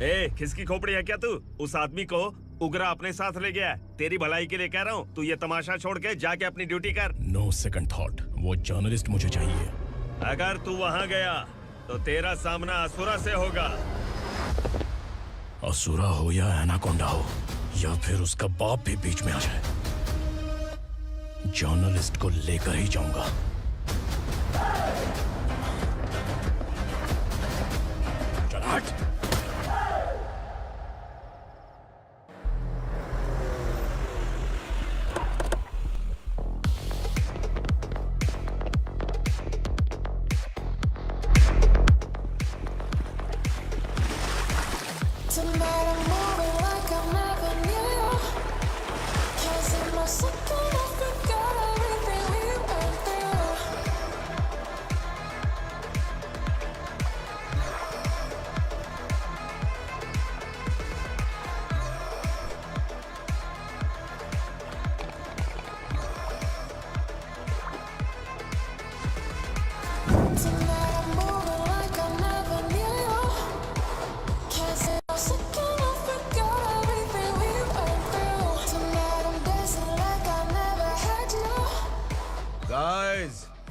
ए, किसकी खोपड़ी है क्या तू? उस आदमी को उगरा अपने साथ ले गया। तेरी भलाई के लिए कह रहा हूँ, तू ये तमाशा छोड़ के जाके अपनी ड्यूटी कर। नो सेकंड थॉट, वो जर्नलिस्ट मुझे चाहिए। अगर तू वहाँ गया तो तेरा सामना असुरा से होगा। असुरा हो या एनाकोंडा हो, या फिर उसका बाप भी बीच में आ जाए, जर्नलिस्ट को लेकर ही जाऊंगा। चल हट।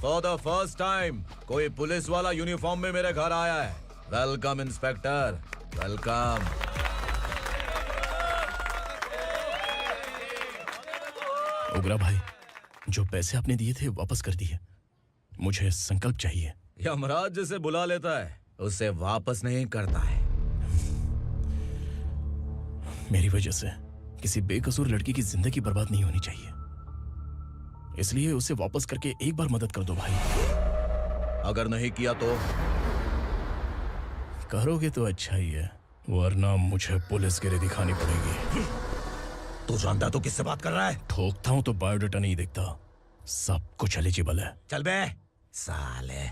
फॉर द फर्स्ट टाइम कोई पुलिस वाला यूनिफॉर्म में मेरे घर आया है। Welcome inspector, welcome. उग्रा भाई, जो पैसे आपने दिए थे वापस कर दिए। मुझे संकल्प चाहिए। यमराज जिसे बुला लेता है उसे वापस नहीं करता है। मेरी वजह से किसी बेकसूर लड़की की जिंदगी बर्बाद नहीं होनी चाहिए, इसलिए उसे वापस करके एक बार मदद कर दो भाई। अगर नहीं किया तो? करोगे तो अच्छा ही है, वरना मुझे पुलिसगिरी दिखानी पड़ेगी। तू जानता तो किससे बात कर रहा है? ठोकता हूं तो बायोडाटा नहीं दिखता, सब कुछ एलिजिबल है। चल बे साले।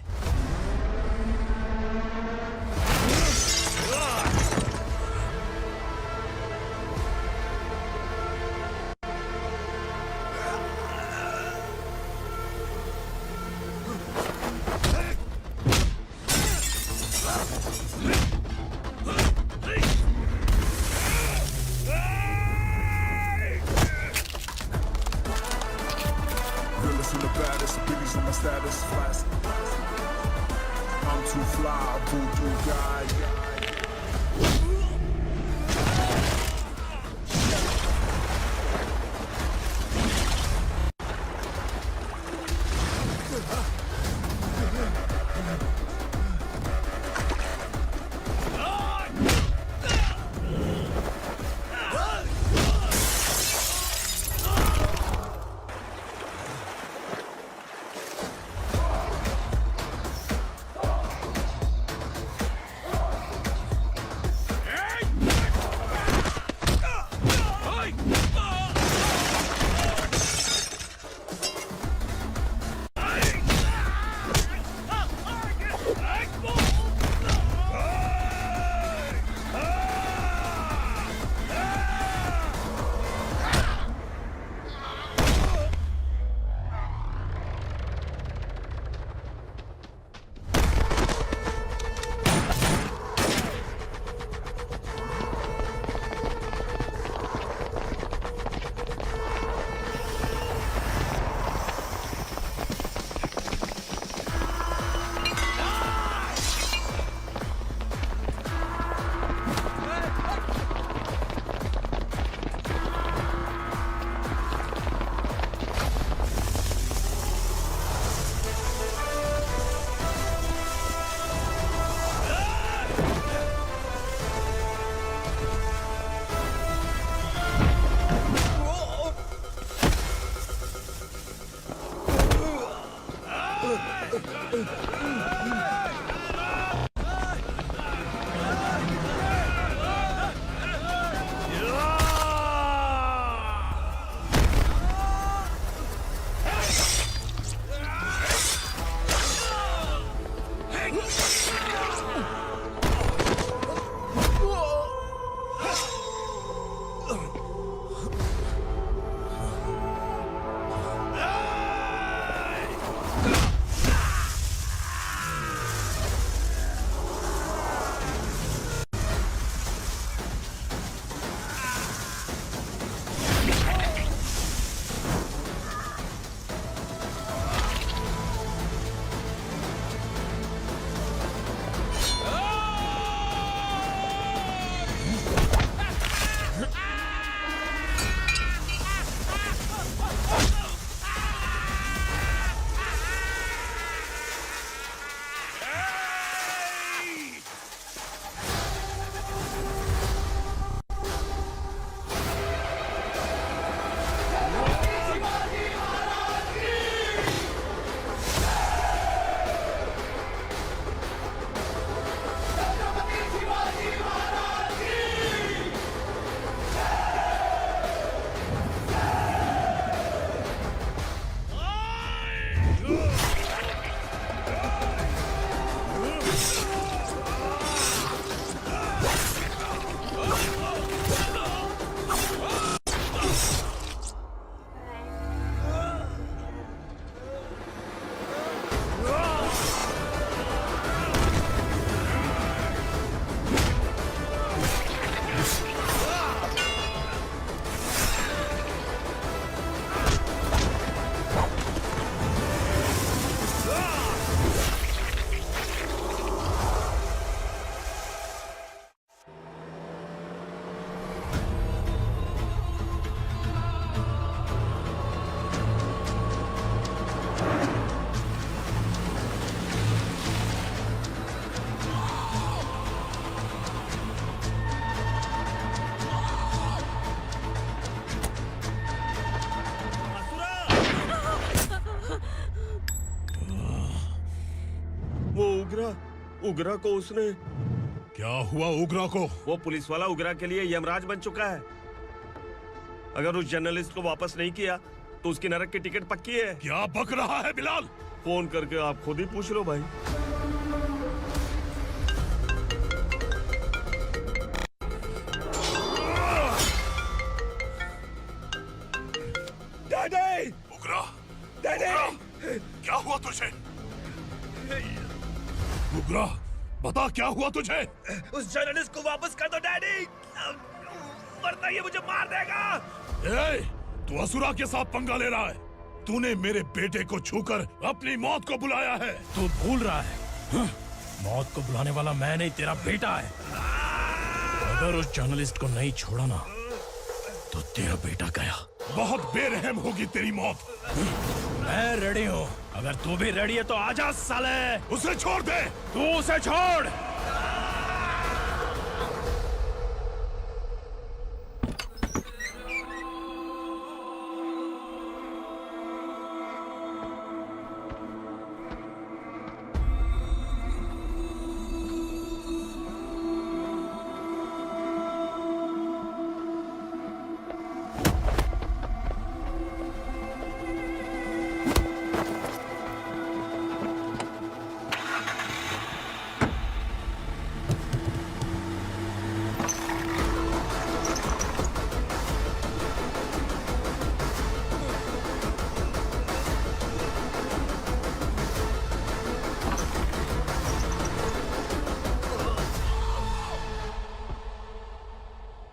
उगरा को उसने। क्या हुआ उगरा को? वो पुलिस वाला उगरा के लिए यमराज बन चुका है। अगर उस जर्नलिस्ट को वापस नहीं किया तो उसकी नरक की टिकट पक्की है। क्या बक रहा है बिलाल? फोन करके आप खुद ही पूछ लो भाई। डैडी! उगरा! डैडी! क्या हुआ तुझे? उगरा, बता क्या हुआ तुझे? उस जर्नलिस्ट को वापस कर दो डैडी, वरना ये मुझे मार देगा। ए, तू असुरा के साथ पंगा ले रहा है। तूने मेरे बेटे को छूकर अपनी मौत को बुलाया है। तू भूल रहा है, मौत को बुलाने वाला मैं नहीं, तेरा बेटा है। अगर उस जर्नलिस्ट को नहीं छोड़ा ना तो तेरा बेटा गया। बहुत बेरहम होगी तेरी मौत। मैं रेडी हूँ, अगर तू भी रेडी है तो आजा साले। उसे छोड़ दे। तू उसे छोड़।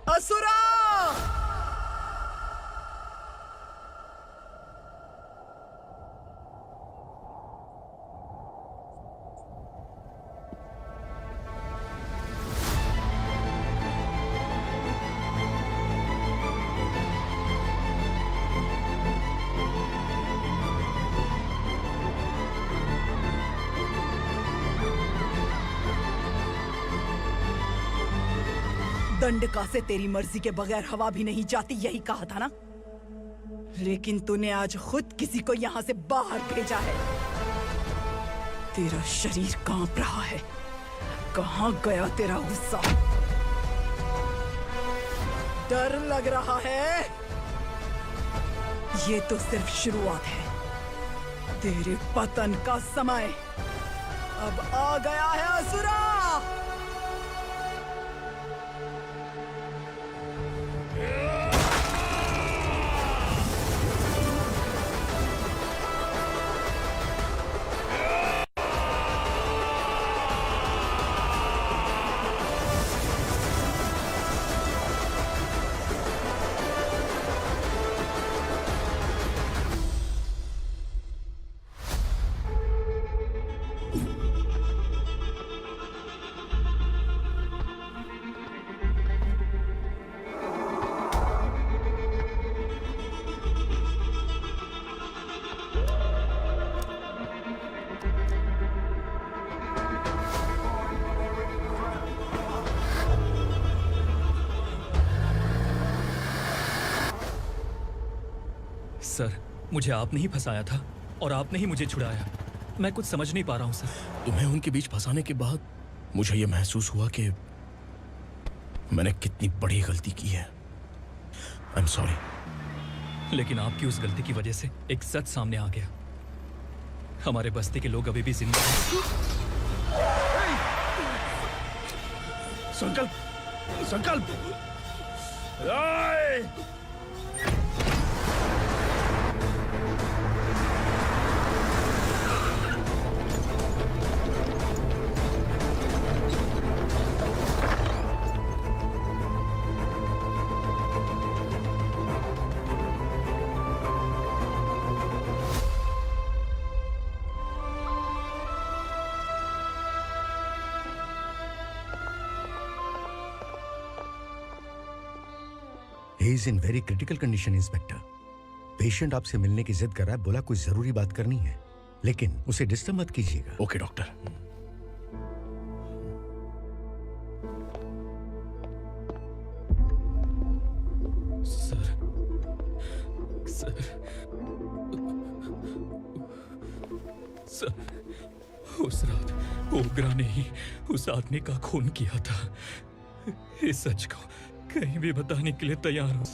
असुरा! दंडका से तेरी मर्जी के बगैर हवा भी नहीं जाती, यही कहा था ना? लेकिन तूने आज खुद किसी को यहाँ से बाहर भेजा है। तेरा शरीर कांप रहा है। कहाँ गया तेरा गुस्सा? डर लग रहा है? ये तो सिर्फ शुरुआत है। तेरे पतन का समय अब आ गया है असुरा। सर, मुझे आपने ही फंसाया था और आपने ही मुझे छुड़ाया। मैं कुछ समझ नहीं पा रहा हूँ सर। तुम्हें उनके बीच फंसाने के बाद मुझे ये महसूस हुआ कि मैंने कितनी बड़ी गलती की है। I am sorry. लेकिन आपकी उस गलती की वजह से एक सच सामने आ गया। हमारे बस्ती के लोग अभी भी जिंदा हैं। संकल्प, संकल्प। He is in very critical condition, inspector. Patient आपसे मिलने की जिद कर रहा है, बोला कुछ जरूरी बात करनी है, लेकिन उसे डिस्टर्ब मत कीजिएगा। Okay doctor. Sir, sir, sir, उस रात ओग्रा ने ही उस आदमी का खून किया था। इस सच को कहीं भी बताने के लिए तैयार हूँ।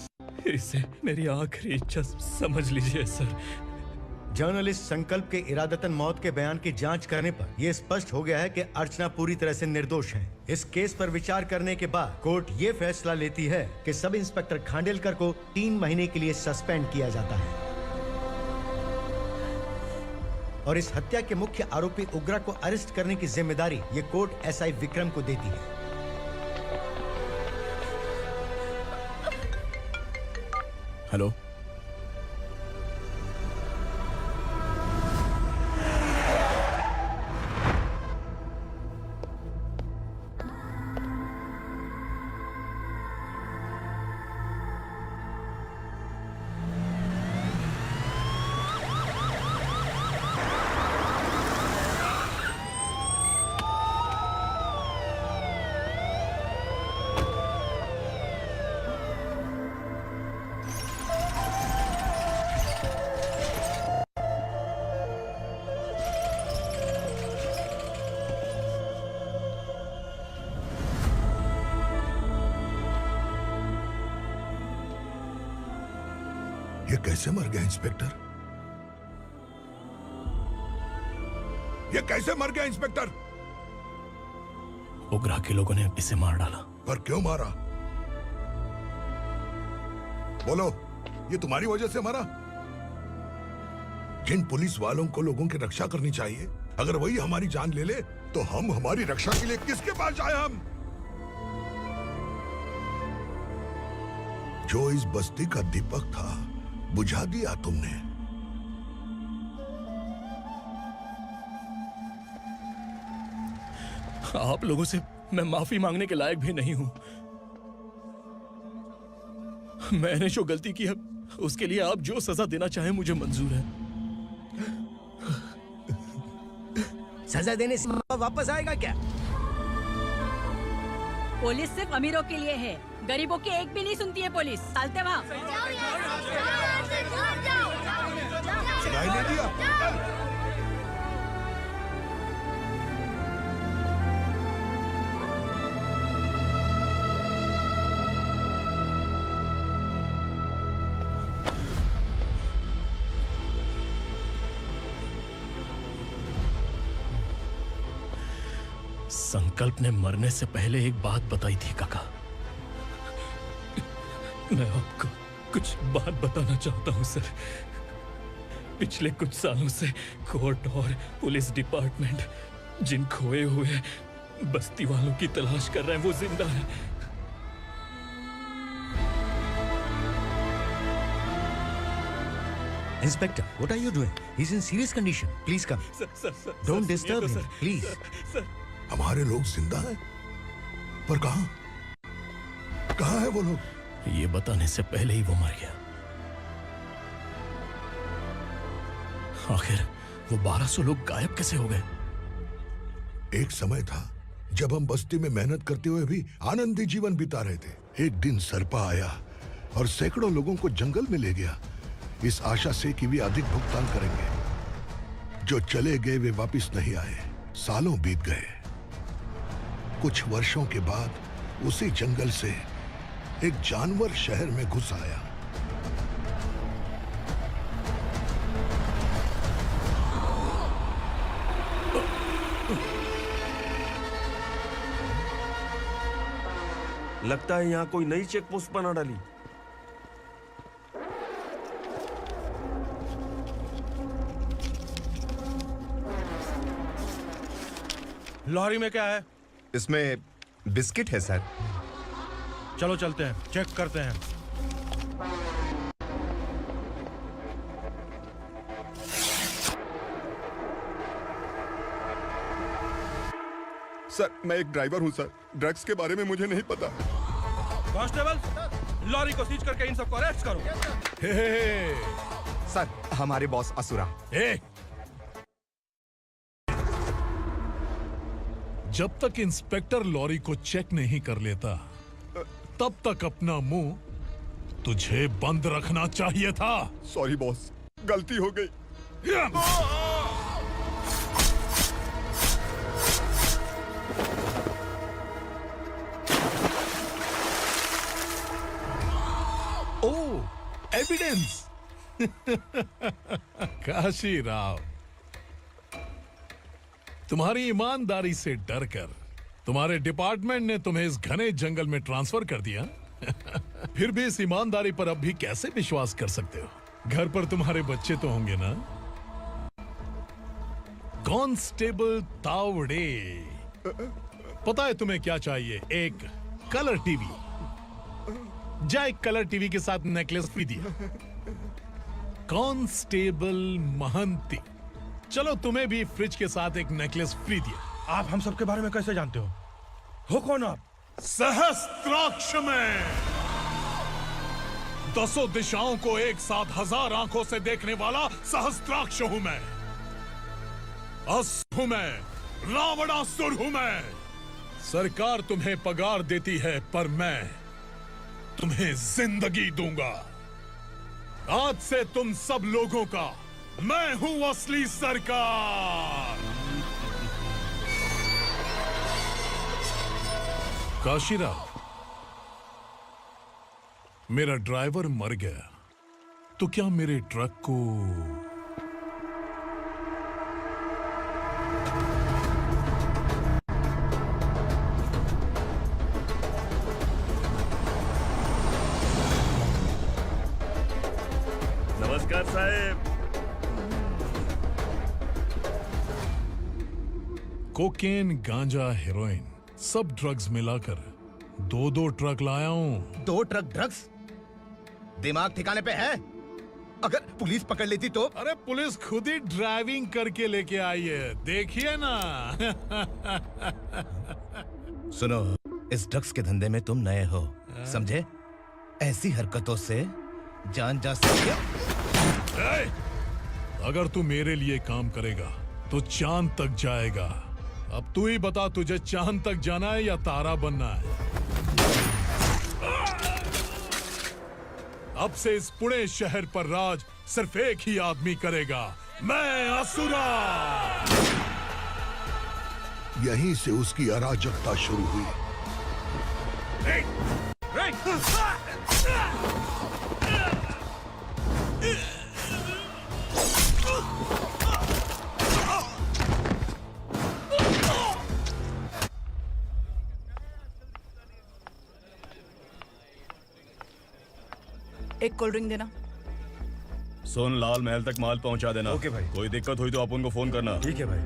इसे मेरी आखिरी इच्छा समझ लीजिए सर। जर्नलिस्ट संकल्प के इरादतन मौत के बयान की जांच करने पर यह स्पष्ट हो गया है कि अर्चना पूरी तरह से निर्दोष है। इस केस पर विचार करने के बाद कोर्ट ये फैसला लेती है कि सब इंस्पेक्टर खांडेलकर को 3 महीने के लिए सस्पेंड किया जाता है और इस हत्या के मुख्य आरोपी उग्रा को अरेस्ट करने की जिम्मेदारी ये कोर्ट एसआई विक्रम को देती है। हेलो, ये कैसे मर गया इंस्पेक्टर? ये कैसे मर गया इंस्पेक्टर? उग्रा के लोगों ने इसे मार डाला। पर क्यों मारा? बोलो, ये तुम्हारी वजह से मारा? जिन पुलिस वालों को लोगों की रक्षा करनी चाहिए, अगर वही हमारी जान ले ले तो हम हमारी रक्षा के लिए किसके पास जाए? हम जो इस बस्ती का दीपक था बुझा दिया तुमने। आप लोगों से मैं माफी मांगने के लायक भी नहीं हूं। मैंने जो गलती की है उसके लिए आप जो सजा देना चाहें मुझे मंजूर है। सजा देने से वापस आएगा क्या? पुलिस सिर्फ अमीरों के लिए है, गरीबों की एक भी नहीं सुनती है पुलिस। चलते वहाँ। सुनाई नहीं दिया? संकल्प ने मरने से पहले एक बात बताई थी काका। मैं आपको कुछ बात बताना चाहता हूं सर। पिछले कुछ सालों से कोर्ट और पुलिस डिपार्टमेंट जिन खोए हुए बस्ती वालों की तलाश कर रहे हैं वो जिंदा है। Inspector, what are you doing? He's in serious condition. Please come. Sir, Don't disturb him, please. हमारे लोग जिंदा हैं, पर कहां? कहां है वो लोग? ये बताने से पहले ही वो मर गया। आखिर वो 1200 लोग गायब कैसे हो गए? एक समय था जब हम बस्ती में मेहनत करते हुए भी आनंदी जीवन बिता रहे थे। एक दिन सरपा आया और सैकड़ों लोगों को जंगल में ले गया, इस आशा से कि वे अधिक भुगतान करेंगे। जो चले गए वे वापस नहीं आए। सालों बीत गए। कुछ वर्षों के बाद उसी जंगल से एक जानवर शहर में घुस आया। लगता है यहाँ कोई नई चेक पोस्ट बना डाली। लॉरी में क्या है? इसमें बिस्किट है सर। चलो चलते हैं, चेक करते हैं। सर, मैं एक ड्राइवर हूं सर। ड्रग्स के बारे में मुझे नहीं पता। कांस्टेबल, लॉरी को सीज करके इन सबको अरेस्ट करो। सर, हमारे बॉस असुरा। जब तक इंस्पेक्टर लॉरी को चेक नहीं कर लेता तब तक अपना मुंह तुझे बंद रखना चाहिए था। सॉरी बॉस, गलती हो गई। एविडेंस। काशी राव, तुम्हारी ईमानदारी से डरकर तुम्हारे डिपार्टमेंट ने तुम्हें इस घने जंगल में ट्रांसफर कर दिया। फिर भी इस ईमानदारी पर अब भी कैसे विश्वास कर सकते हो? घर पर तुम्हारे बच्चे तो होंगे ना? कांस्टेबल तावड़े, पता है तुम्हें क्या चाहिए? एक कलर टीवी। जा एक कलर टीवी के साथ नेकलेस भी दिया। कांस्टेबल महंती, चलो तुम्हें भी फ्रिज के साथ एक नेकलेस फ्री दिया। आप हम सब के बारे में कैसे जानते हो कौन आप? सहस्त्राक्ष में 10 दिशाओं को एक साथ 1000 आंखों से देखने वाला सहस्त्राक्ष हूं मैं। असुर हूं मैं, रावणासुर हूं मैं। सरकार तुम्हें पगार देती है, पर मैं तुम्हें जिंदगी दूंगा। आज से तुम सब लोगों का मैं हूं असली सरकार। काशीराव, मेरा ड्राइवर मर गया, तो क्या मेरे ट्रक को नमस्कार साहब। कोकेन, गांजा, हेरोइन, सब ड्रग्स मिलाकर 2 ट्रक लाया हूं। 2 ट्रक ड्रग्स? दिमाग ठिकाने पे है? अगर पुलिस पकड़ लेती तो? अरे पुलिस खुद ही ड्राइविंग करके लेके आई है, देखिए ना। सुनो, इस ड्रग्स के धंधे में तुम नए हो, समझे? ऐसी हरकतों से जान जा सकती है। अगर तू मेरे लिए काम करेगा तो चांद तक जाएगा। अब तू ही बता, तुझे चांद तक जाना है या तारा बनना है? अब से इस पुणे शहर पर राज सिर्फ एक ही आदमी करेगा, मैं असुरा। यहीं से उसकी अराजकता शुरू हुई। एक कोल्ड ड्रिंक देना। सुन, लाल महल तक माल पहुंचा देना। ओके भाई। कोई दिक्कत हुई तो आप उनको फोन करना। ठीक है भाई।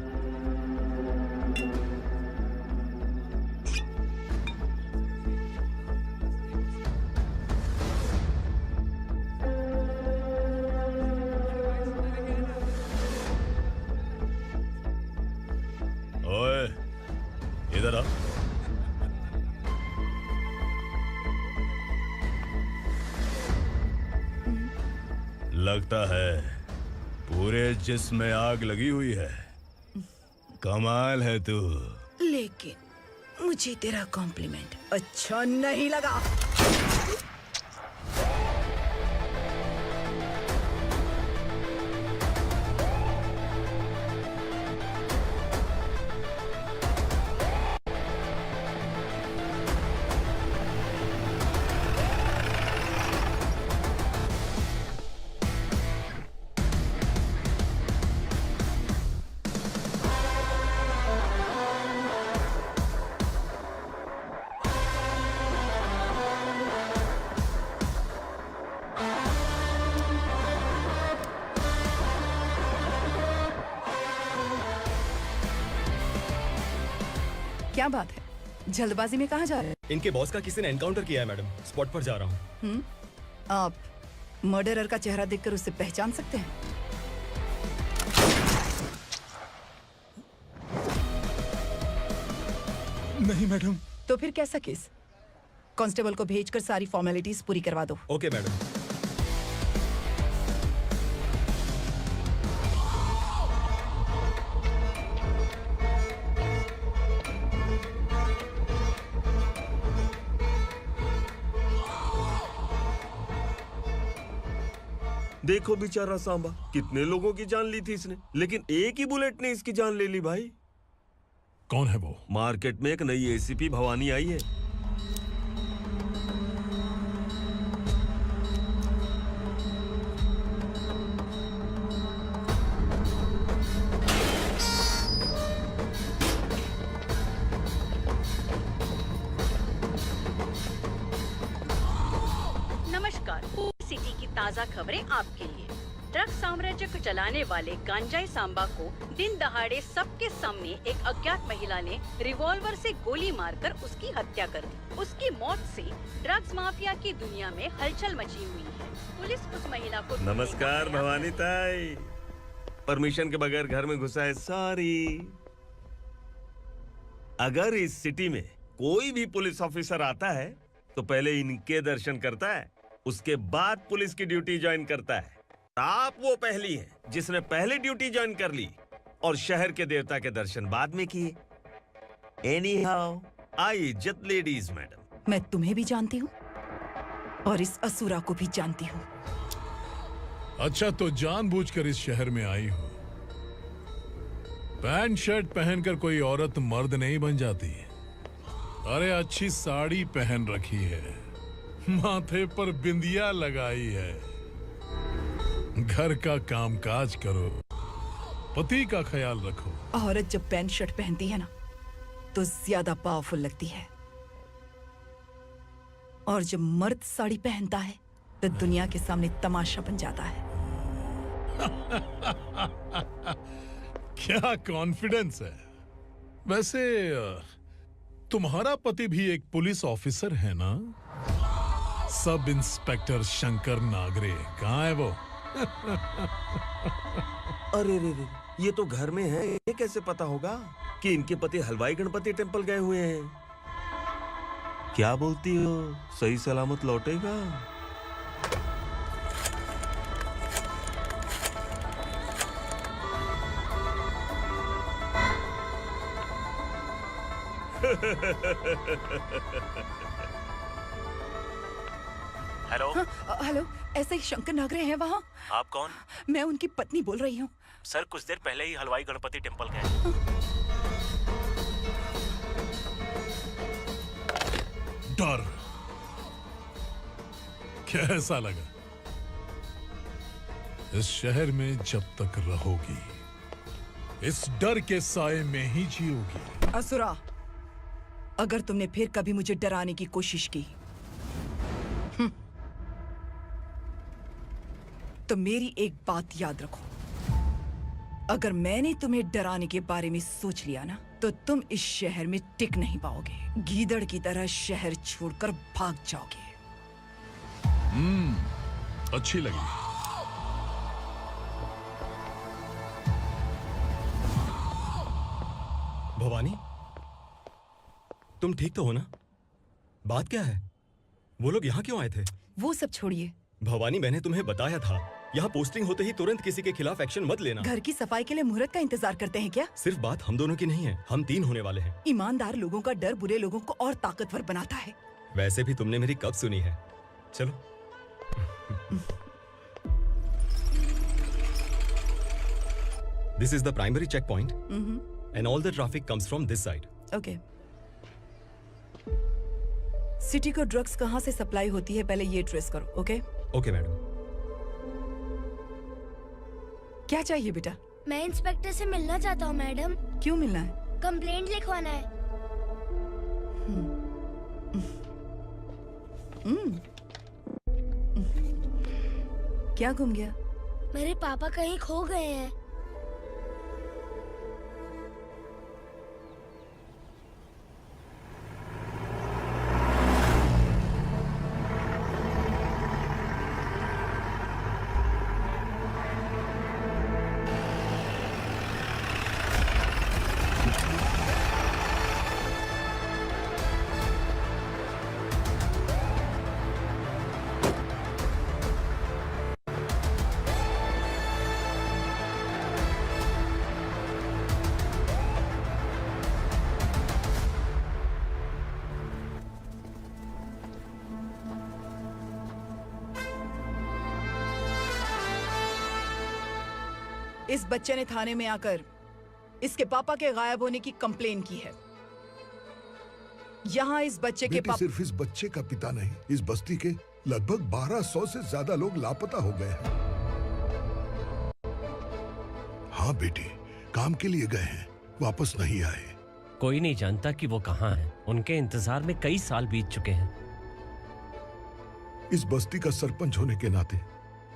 ओए, इधर आ। लगता है पूरे जिस्म में आग लगी हुई है। कमाल है तू। लेकिन मुझे तेरा कॉम्प्लीमेंट अच्छा नहीं लगा। क्या बात है, जल्दबाजी में कहाँ जा रहे हैं? इनके बॉस का किसी ने एनकाउंटर किया है मैडम, स्पॉट पर जा रहा हूँ। आप मर्डरर का चेहरा देखकर उसे पहचान सकते हैं? नहीं मैडम। तो फिर कैसा केस? कांस्टेबल को भेजकर सारी फॉर्मेलिटीज पूरी करवा दो। Okay madam. देखो बेचारा सांबा, कितने लोगों की जान ली थी इसने, लेकिन एक ही बुलेट ने इसकी जान ले ली भाई। कौन है वो? मार्केट में एक नई एसीपी भवानी आई है। ताज़ा खबरें आपके लिए। ड्रग्स साम्राज्य को चलाने वाले गांजाई सांबा को दिन दहाड़े सबके सामने एक अज्ञात महिला ने रिवॉल्वर से गोली मारकर उसकी हत्या कर दी। उसकी मौत से ड्रग्स माफिया की दुनिया में हलचल मची हुई है। पुलिस उस महिला को नमस्कार भवानी ताई। परमिशन के बगैर घर में घुसा है, सॉरी। अगर इस सिटी में कोई भी पुलिस ऑफिसर आता है तो पहले इनके दर्शन करता है, उसके बाद पुलिस की ड्यूटी ज्वाइन करता है। आप वो पहली हैं जिसने पहले ड्यूटी ज्वाइन कर ली और शहर के देवता के दर्शन बाद में किए। एनीहाउ, आई इज्जत लेडीज मैडम। मैं तुम्हें भी जानती हूँ और इस असुरा को भी जानती हूँ। अच्छा, तो जानबूझकर इस शहर में आई हो। पैंट शर्ट पहनकर कोई औरत मर्द नहीं बन जाती। अरे अच्छी साड़ी पहन रखी है, माथे पर बिंदिया लगाई है, घर का कामकाज करो, पति का ख्याल रखो। औरत जब पैंट शर्ट पहनती है ना तो ज्यादा पावरफुल लगती है, और जब मर्द साड़ी पहनता है तो दुनिया के सामने तमाशा बन जाता है। क्या कॉन्फिडेंस है। वैसे तुम्हारा पति भी एक पुलिस ऑफिसर है ना? सब इंस्पेक्टर शंकर नागरे कहाँ है वो? अरे रे रे, ये तो घर में है, ये कैसे पता होगा कि इनके पति हलवाई गणपति टेम्पल गए हुए हैं? क्या बोलती हो, सही सलामत लौटेगा? हेलो। हेलो, ऐसे ही शंकर नागरे हैं वहाँ? आप कौन? मैं उनकी पत्नी बोल रही हूँ। सर कुछ देर पहले ही हलवाई गणपति टेम्पल गए। डर कैसा लगा? इस शहर में जब तक रहोगी इस डर के साए में ही जियोगी। असुरा, अगर तुमने फिर कभी मुझे डराने की कोशिश की तो मेरी एक बात याद रखो, अगर मैंने तुम्हें डराने के बारे में सोच लिया ना तो तुम इस शहर में टिक नहीं पाओगे। गीदड़ की तरह शहर छोड़कर भाग जाओगे। अच्छी लगी। भवानी, तुम ठीक तो हो ना? बात क्या है? वो लोग यहाँ क्यों आए थे? वो सब छोड़िए भवानी, मैंने तुम्हें बताया था यहाँ पोस्टिंग होते ही तुरंत किसी के खिलाफ एक्शन मत लेना। घर की सफाई के लिए मुहूर्त का इंतजार करते हैं क्या? सिर्फ बात हम दोनों की नहीं है, हम 3 होने वाले हैं। ईमानदार लोगों का डर बुरे लोगों को और ताकतवर बनाता है। वैसे भी तुमने मेरी कब सुनी है। चलो। This is the primary checkpoint, and all the traffic comes from this side. Okay. City को ड्रग्स कहाँ से सप्लाई होती है पहले ये ट्रेस करो, ओके? Okay madam. क्या चाहिए बेटा? मैं इंस्पेक्टर से मिलना चाहता हूँ मैडम। क्यों मिलना है? कंप्लेंट लिखवाना है। क्या घूम गया? मेरे पापा कहीं खो गए हैं। इस बच्चे ने थाने में आकर इसके पापा के गायब होने की कंप्लेन की है। यहाँ इस बच्चे के बेटी, पापा सिर्फ इस बच्चे का पिता नहीं, इस बस्ती के लगभग 1200 से ज्यादा लोग लापता हो गए हैं। हाँ बेटी, काम के लिए गए हैं, वापस नहीं आए। कोई नहीं जानता कि वो कहाँ हैं। उनके इंतजार में कई साल बीत चुके हैं। इस बस्ती का सरपंच होने के नाते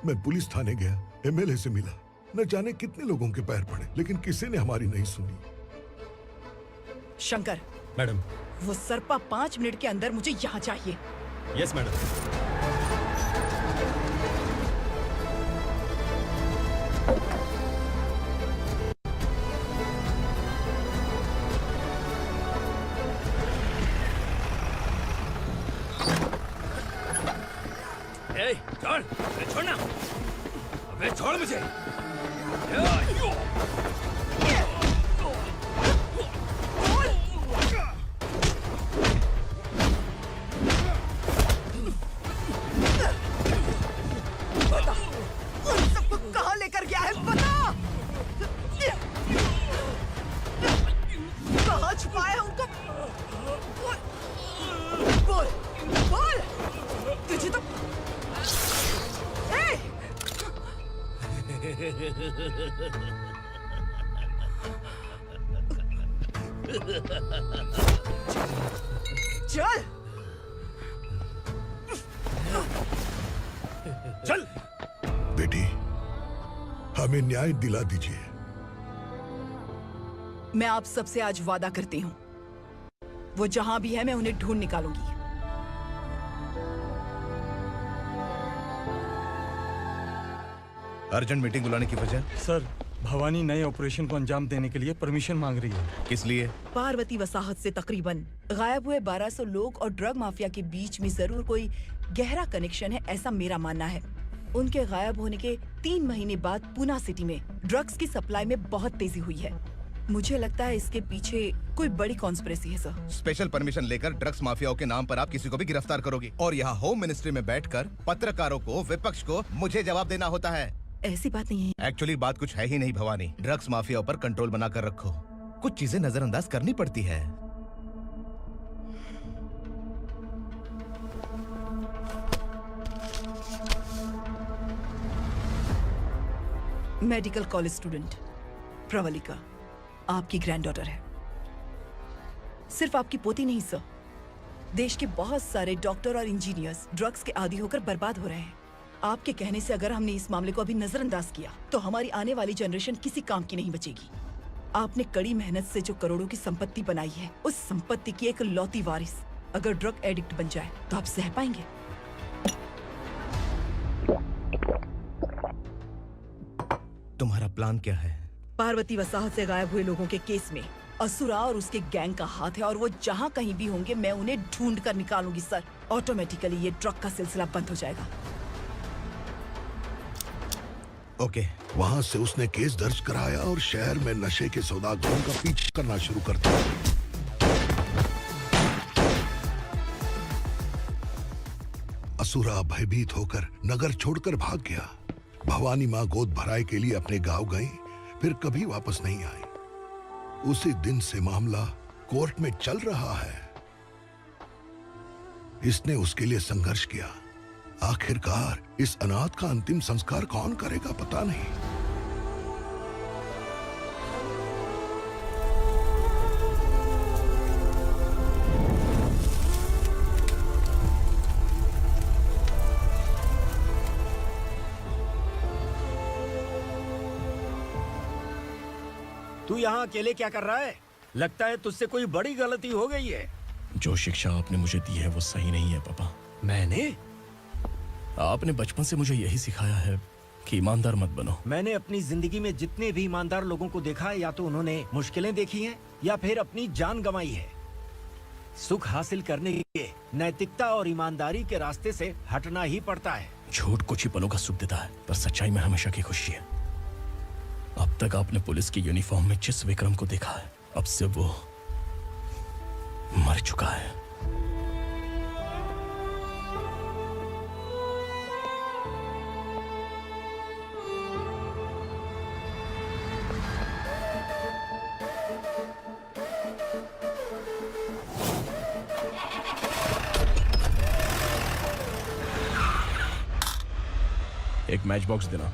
मैं पुलिस थाने गया, एमएलए से मिला, न जाने कितने लोगों के पैर पड़े, लेकिन किसी ने हमारी नहीं सुनी। शंकर, मैडम। वो सरपा 5 मिनट के अंदर मुझे यहाँ चाहिए। Yes madam. ए, छोड़, छोड़ना, अबे छोड़ मुझे। बता, उन सबको कहाँ लेकर गया है, बता। कहाँ छुपाया है उनको? बोल, बोल, तुझे तो चल चल बेटी, हमें न्याय दिला दीजिए। मैं आप सबसे आज वादा करती हूँ, वो जहां भी है मैं उन्हें ढूंढ निकालूंगी। अर्जेंट मीटिंग बुलाने की वजह? सर, भवानी नए ऑपरेशन को अंजाम देने के लिए परमिशन मांग रही है। किस लिए? पार्वती वसाहत से तकरीबन गायब हुए 1200 लोग और ड्रग माफिया के बीच में जरूर कोई गहरा कनेक्शन है, ऐसा मेरा मानना है। उनके गायब होने के 3 महीने बाद पूना सिटी में ड्रग्स की सप्लाई में बहुत तेजी हुई है। मुझे लगता है इसके पीछे कोई बड़ी कॉन्स्पिरेसी है सर। स्पेशल परमिशन लेकर ड्रग्स माफियाओं के नाम पर आप किसी को भी गिरफ्तार करोगे और यहाँ होम मिनिस्ट्री में बैठकर पत्रकारों को, विपक्ष को मुझे जवाब देना होता है। ऐसी बात नहीं है। एक्चुअली बात कुछ है ही नहीं भवानी। ड्रग्स माफियाओं पर कंट्रोल बनाकर रखो, कुछ चीजें नजरअंदाज करनी पड़ती है। मेडिकल कॉलेज स्टूडेंट प्रवलिका आपकी ग्रैंडडॉटर है। सिर्फ आपकी पोती नहीं सर, देश के बहुत सारे डॉक्टर और इंजीनियर्स ड्रग्स के आदी होकर बर्बाद हो रहे हैं। आपके कहने से अगर हमने इस मामले को अभी नजरअंदाज किया तो हमारी आने वाली जनरेशन किसी काम की नहीं बचेगी। आपने कड़ी मेहनत से जो करोड़ों की संपत्ति बनाई है, उस संपत्ति की एक लौती वारिस अगर ड्रग एडिक्ट बन जाए तो आप सह पाएंगे? तुम्हारा प्लान क्या है? पार्वती वसाहत से गायब हुए लोगों के केस में असुरा और उसके गैंग का हाथ है और वो जहाँ कहीं भी होंगे मैं उन्हें ढूंढ कर निकालूंगी सर। ऑटोमेटिकली ये ड्रग का सिलसिला बंद हो जाएगा। ओके। वहाँ से उसने केस दर्ज कराया और शहर में नशे के सौदागरों का पीछा करना शुरू कर दिया। असुरा भयभीत होकर नगर छोड़कर भाग गया। भवानी माँ गोद भराई के लिए अपने गांव गई, फिर कभी वापस नहीं आई। उसी दिन से मामला कोर्ट में चल रहा है। इसने उसके लिए संघर्ष किया। आखिरकार इस अनाथ का अंतिम संस्कार कौन करेगा पता नहीं। तू यहाँ अकेले क्या कर रहा है? लगता है तुझसे कोई बड़ी गलती हो गई है। जो शिक्षा आपने मुझे दी है वो सही नहीं है पापा। मैंने? आपने बचपन से मुझे यही सिखाया है कि ईमानदार मत बनो। मैंने अपनी जिंदगी में जितने भी ईमानदार लोगों को देखा है, या तो उन्होंने मुश्किलें देखी हैं या फिर अपनी जान गंवाई है। सुख हासिल करने के लिए नैतिकता और ईमानदारी के रास्ते से हटना ही पड़ता है। झूठ कुछ ही पलों का सुख देता है, पर सच्चाई में हमेशा की खुशी है। अब तक आपने पुलिस की यूनिफॉर्म में जिस विक्रम को देखा है, अब से वो मर चुका है। एक मैच बॉक्स देना।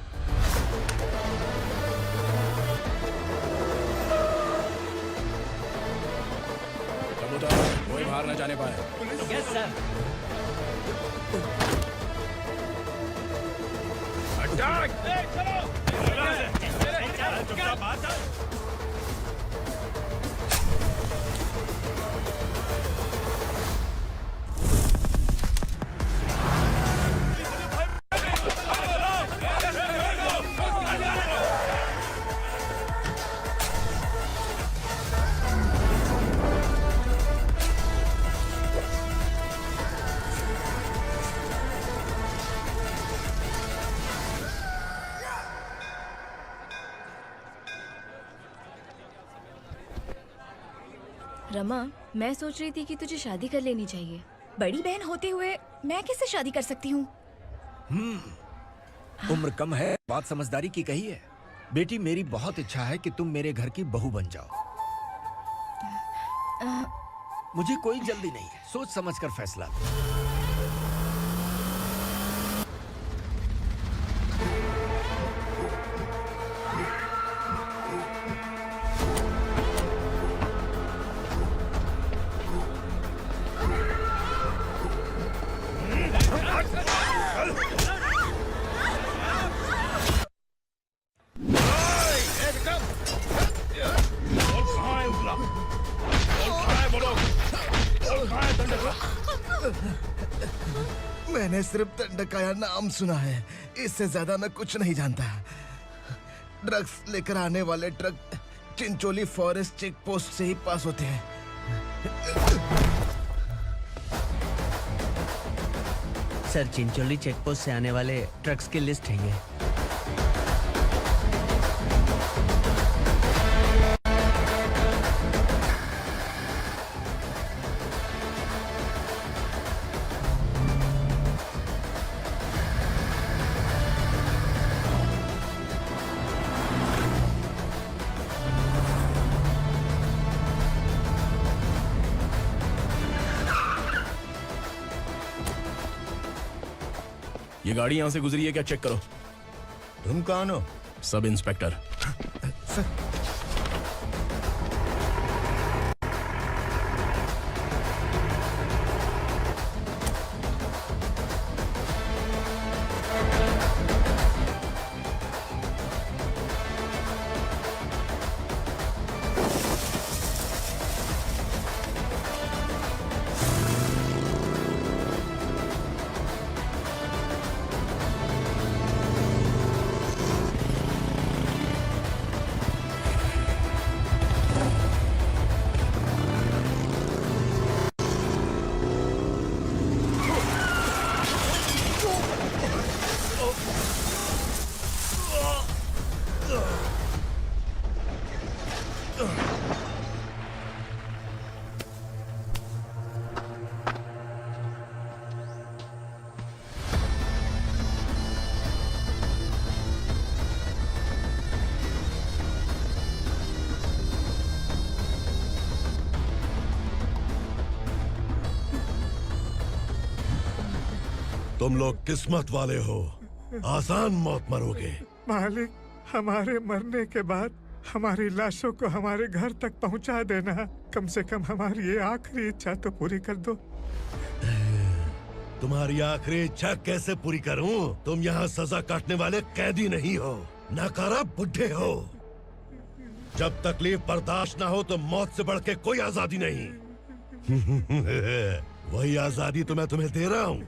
कोई बाहर न जाने पाए। Yes sir. रमा, मैं सोच रही थी कि तुझे शादी कर लेनी चाहिए। बड़ी बहन होते हुए मैं कैसे शादी कर सकती हूँ? उम्र कम है, बात समझदारी की कही है। बेटी, मेरी बहुत इच्छा है कि तुम मेरे घर की बहू बन जाओ। मुझे कोई जल्दी नहीं है, सोच समझकर फैसला लो। मैंने सिर्फ दंडकाया नाम सुना है, इससे ज्यादा मैं कुछ नहीं जानता। ड्रग्स लेकर आने वाले truck Chincholi forest check post से ही पास होते हैं। सर, चिंचोली चेक पोस्ट से आने वाले ट्रक्स की लिस्ट है ये। ये गाड़ी यहाँ से गुजरी है क्या, चेक करो। तुम कौन हो? Sub inspector. तुम लोग किस्मत वाले हो, आसान मौत मरोगे। मालिक, हमारे मरने के बाद हमारी लाशों को हमारे घर तक पहुंचा देना। कम से कम हमारी ये आखिरी इच्छा तो पूरी कर दो। तुम्हारी आखिरी इच्छा कैसे पूरी करूं? तुम यहाँ सजा काटने वाले कैदी नहीं हो, नाकारा बुड्ढे हो। जब तकलीफ बर्दाश्त ना हो तो मौत से बढ़ के कोई आजादी नहीं। वही आजादी तो मैं तुम्हें दे रहा हूँ।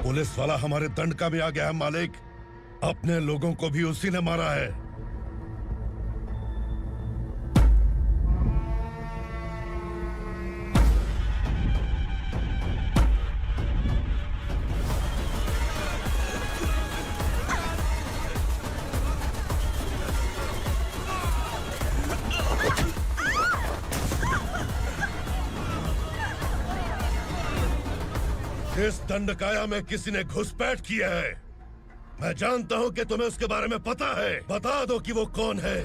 पुलिस वाला हमारे दंड का भी आ गया है मालिक। अपने लोगों को भी उसी ने मारा है। इस दंडकाया में किसी ने घुसपैठ किया है। मैं जानता हूं कि तुम्हें उसके बारे में पता है। बता दो कि वो कौन है,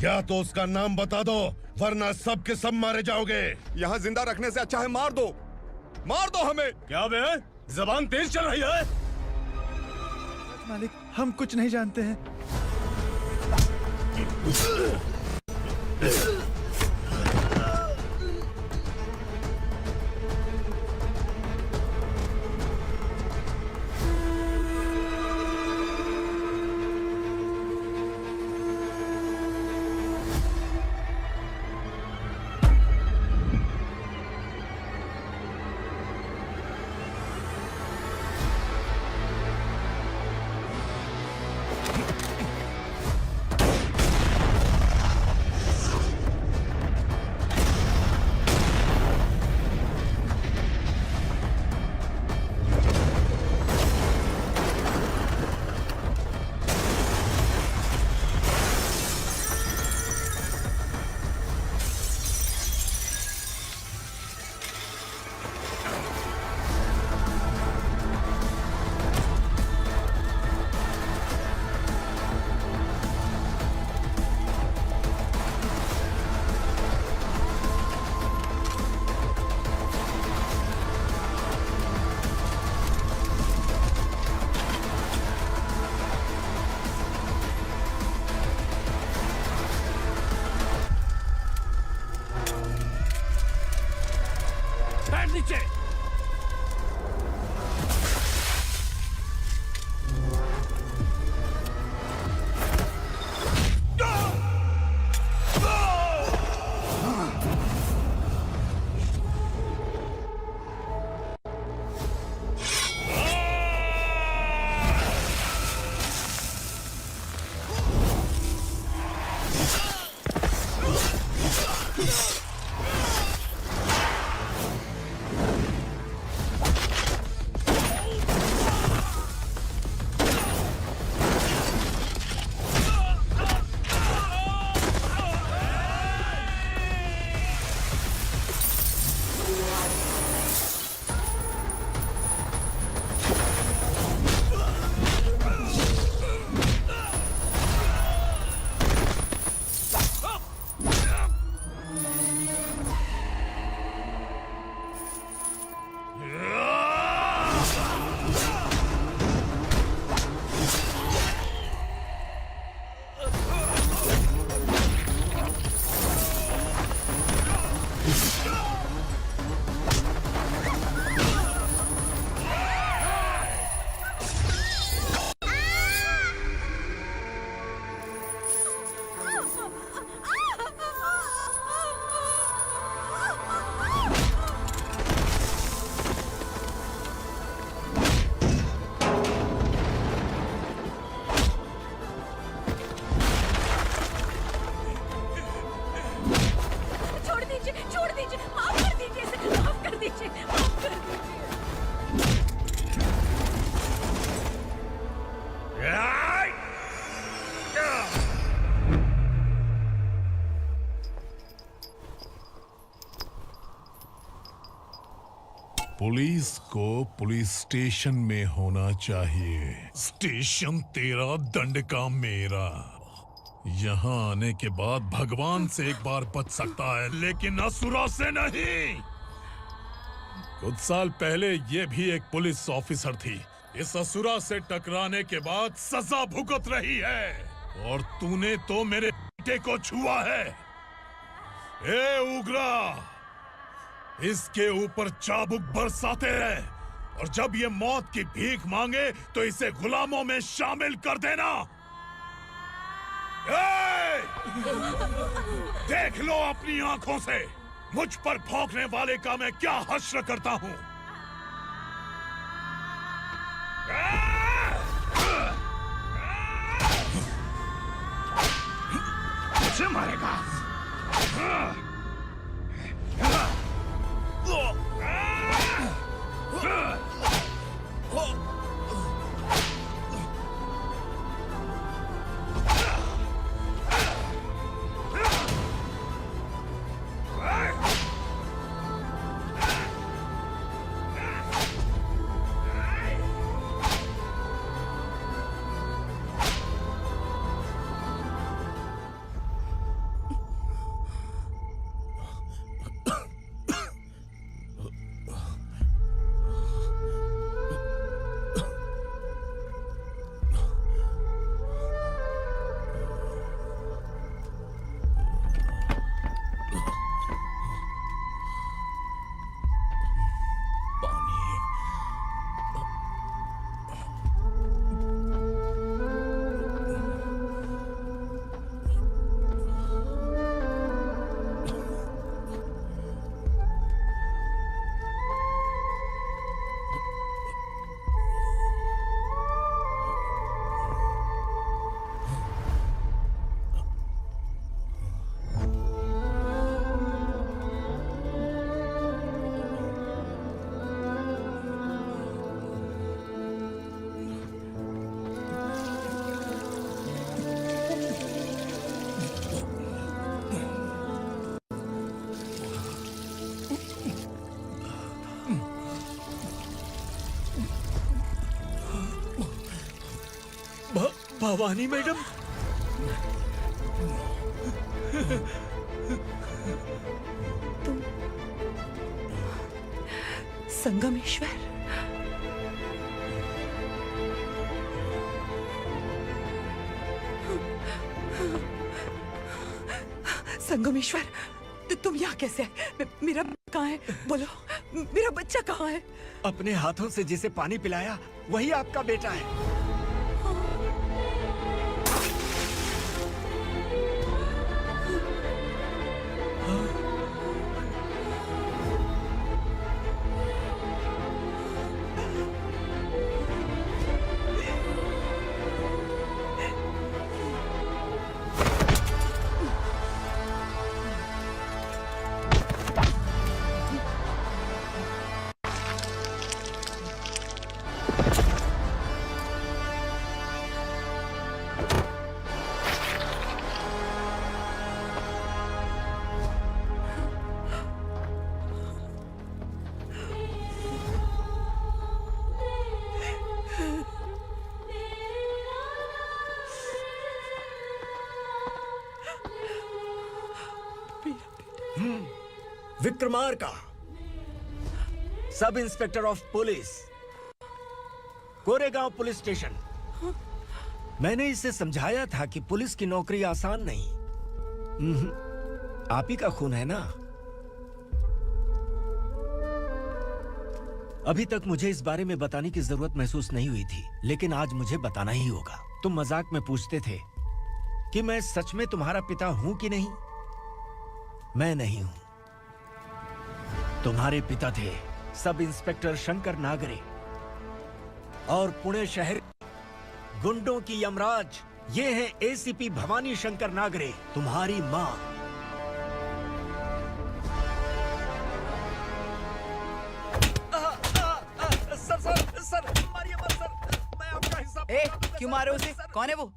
या तो उसका नाम बता दो, वरना सब के सब मारे जाओगे। यहाँ जिंदा रखने से अच्छा है मार दो हमें। क्या बे? जबान तेज चल रही है। मालिक, हम कुछ नहीं जानते हैं। नीचे। पुलिस को पुलिस स्टेशन में होना चाहिए। स्टेशन तेरा, दंड का मेरा। यहाँ आने के बाद भगवान से एक बार बच सकता है, लेकिन असुरा से नहीं। कुछ साल पहले ये भी एक पुलिस ऑफिसर थी। इस असुरा से टकराने के बाद सजा भुगत रही है, और तूने तो मेरे बेटे को छुआ है। ए उग्रा, इसके ऊपर चाबुक बरसाते रहे, और जब ये मौत की भीख मांगे तो इसे गुलामों में शामिल कर देना। देख लो अपनी आंखों से मुझ पर भौंकने वाले का मैं क्या हश्र करता हूँ। से मारेगा। भवानी मैडम, तुम संगमेश्वर? संगमेश्वर, तुम यहाँ कैसे आए? मेरा कहाँ है? बोलो, मेरा बच्चा कहाँ है? अपने हाथों से जिसे पानी पिलाया वही आपका बेटा है। Vikramarka, sub inspector of police, Koregaon police station. मैंने इसे समझाया था कि पुलिस की नौकरी आसान नहीं। आप ही का खून है ना? अभी तक मुझे इस बारे में बताने की जरूरत महसूस नहीं हुई थी, लेकिन आज मुझे बताना ही होगा। तुम मजाक में पूछते थे कि मैं सच में तुम्हारा पिता हूं कि नहीं। मैं नहीं हूं। तुम्हारे पिता थे सब इंस्पेक्टर शंकर नागरे, और पुणे शहर गुंडों की यमराज ये हैं एसीपी भवानी शंकर नागरे, तुम्हारी मां। सर, मारिए मत सर, मैं आपका हिस्सा। क्यों मारे उसे? कौन है वो?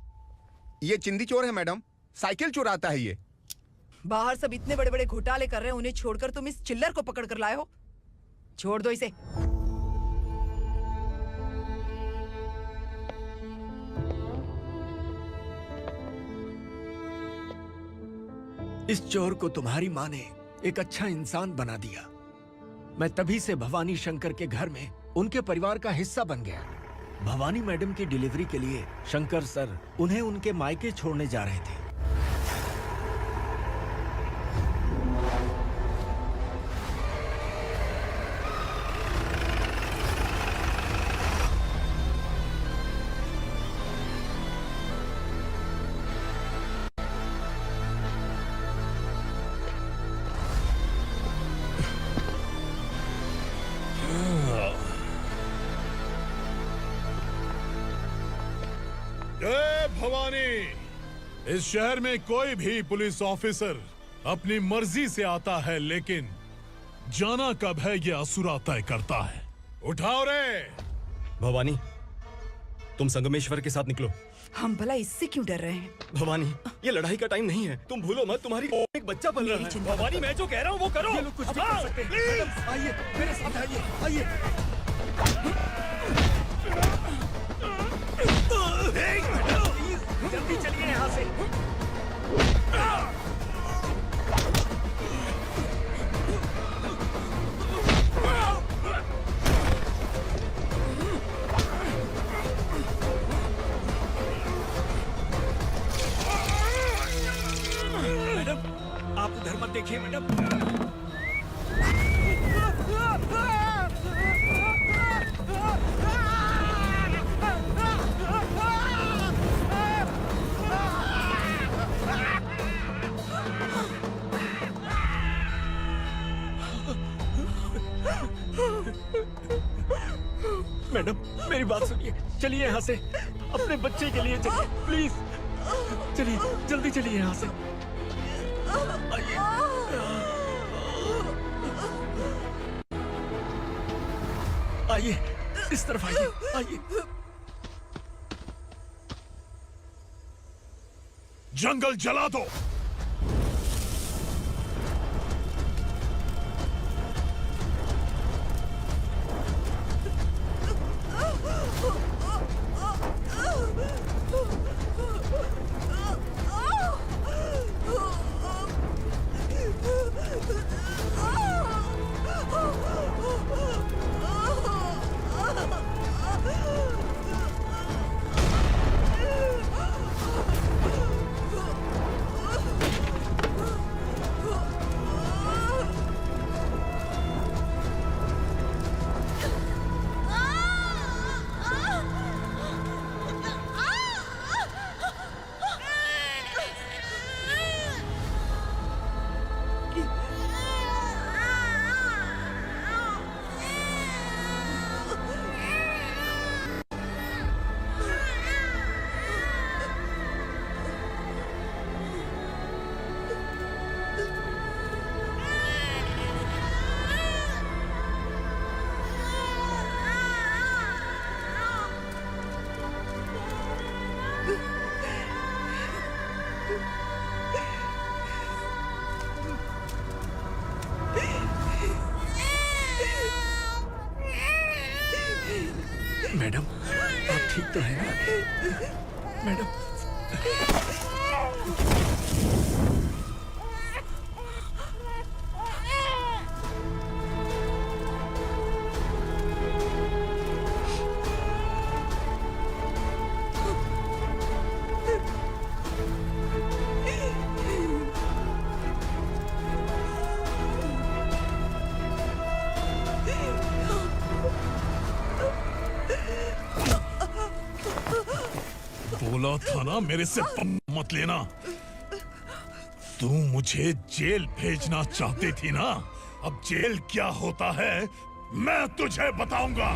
ये चिंदी चोर है मैडम, साइकिल चुराता है ये। बाहर सब इतने बड़े बड़े घोटाले कर रहे हैं, उन्हें छोड़कर तुम इस चिल्लर को पकड़ कर लाए हो। छोड़ दो इसे। इस चोर को तुम्हारी मां ने एक अच्छा इंसान बना दिया। मैं तभी से भवानी शंकर के घर में उनके परिवार का हिस्सा बन गया। भवानी मैडम की डिलीवरी के लिए शंकर सर उन्हें उनके मायके छोड़ने जा रहे थे। जय भवानी, इस शहर में कोई भी पुलिस ऑफिसर अपनी मर्जी से आता है, लेकिन जाना कब है ये असुरा तय करता है। उठाओ रे। भवानी, तुम संगमेश्वर के साथ निकलो। हम भला इससे क्यों डर रहे हैं? भवानी, ये लड़ाई का टाइम नहीं है। तुम भूलो मत, तुम्हारी एक बच्चा पल रहा है। भवानी, मैं जो कह रहा हूँ वो करो। ये लोग कुछ भी कर सकते हैं। मैडम, आइए मेरे साथ आइए, आइए। जल्दी चलिए यहाँ से। मैडम, आप उधर मत देखिए मैडम। मैडम, मेरी बात सुनिए, चलिए यहाँ से। अपने बच्चे के लिए चलिए, प्लीज। चलिए, जल्दी चलिए यहाँ से। आइए, इस तरफ आइए, आइए। जंगल जला दो। मैडम, आप ठीक तो हैं ना? मैडम, बोला था ना मेरे से पंगा मत लेना। तू मुझे जेल भेजना चाहती थी ना? अब जेल क्या होता है मैं तुझे बताऊंगा।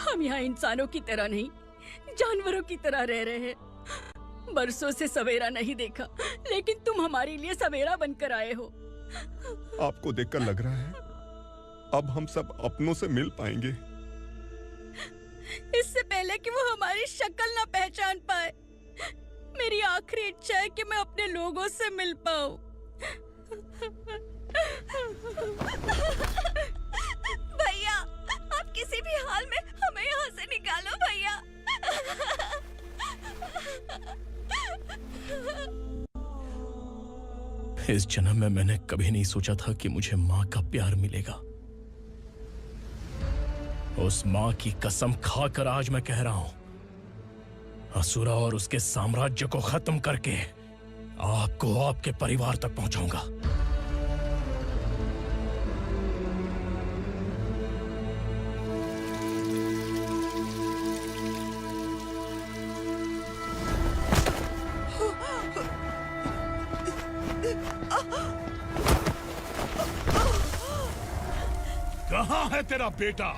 हम यहाँ इंसानों की तरह नहीं, जानवरों की तरह रह रहे हैं। बरसों से सवेरा नहीं देखा, लेकिन तुम हमारे लिए सवेरा बनकर आए हो। आपको देखकर लग रहा है अब हम सब अपनों से मिल पाएंगे। इससे पहले कि वो हमारी शक्ल ना पहचान पाए, मेरी आखिरी इच्छा है कि मैं अपने लोगों से मिल पाऊं। भैया, आप किसी भी हाल में हमें यहाँ से निकालो भैया। इस जन्म में मैंने कभी नहीं सोचा था कि मुझे माँ का प्यार मिलेगा। उस माँ की कसम खाकर आज मैं कह रहा हूं, असुरा और उसके साम्राज्य को खत्म करके आपको आपके परिवार तक पहुंचाऊंगा। कहाँ है तेरा बेटा?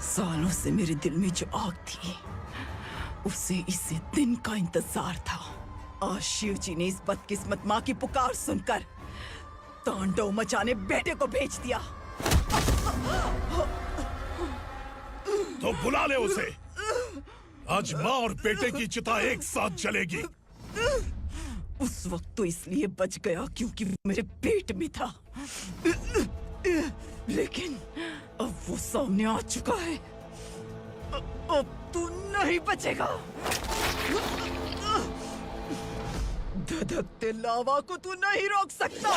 सालों से मेरे दिल में जो आग थी, उसे इसी दिन का इंतजार था। आज शिव जी ने इस बदकिस्मत माँ की पुकार सुनकर तांडव मचाने बेटे को भेज दिया। तो बुला ले उसे। आज माँ और बेटे की चिता एक साथ जलेगी। उस वक्त तो इसलिए बच गया क्योंकि वो मेरे पेट में था, लेकिन अब वो सामने आ चुका है। अब तू नहीं बचेगा। धधकते लावा को तू नहीं रोक सकता।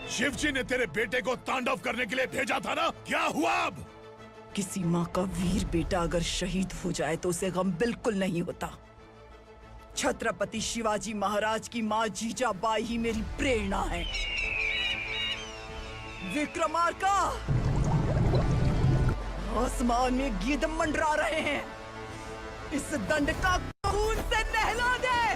शिवजी ने तेरे बेटे को तांडव करने के लिए भेजा था ना, क्या हुआ अब? किसी माँ का वीर बेटा अगर शहीद हो जाए तो उसे गम बिल्कुल नहीं होता। छत्रपति शिवाजी महाराज की माँ जीजाबाई ही मेरी प्रेरणा है। विक्रमार्का, आसमान में गिद्ध मंडरा रहे हैं, इस दंड का खून से नहला दे।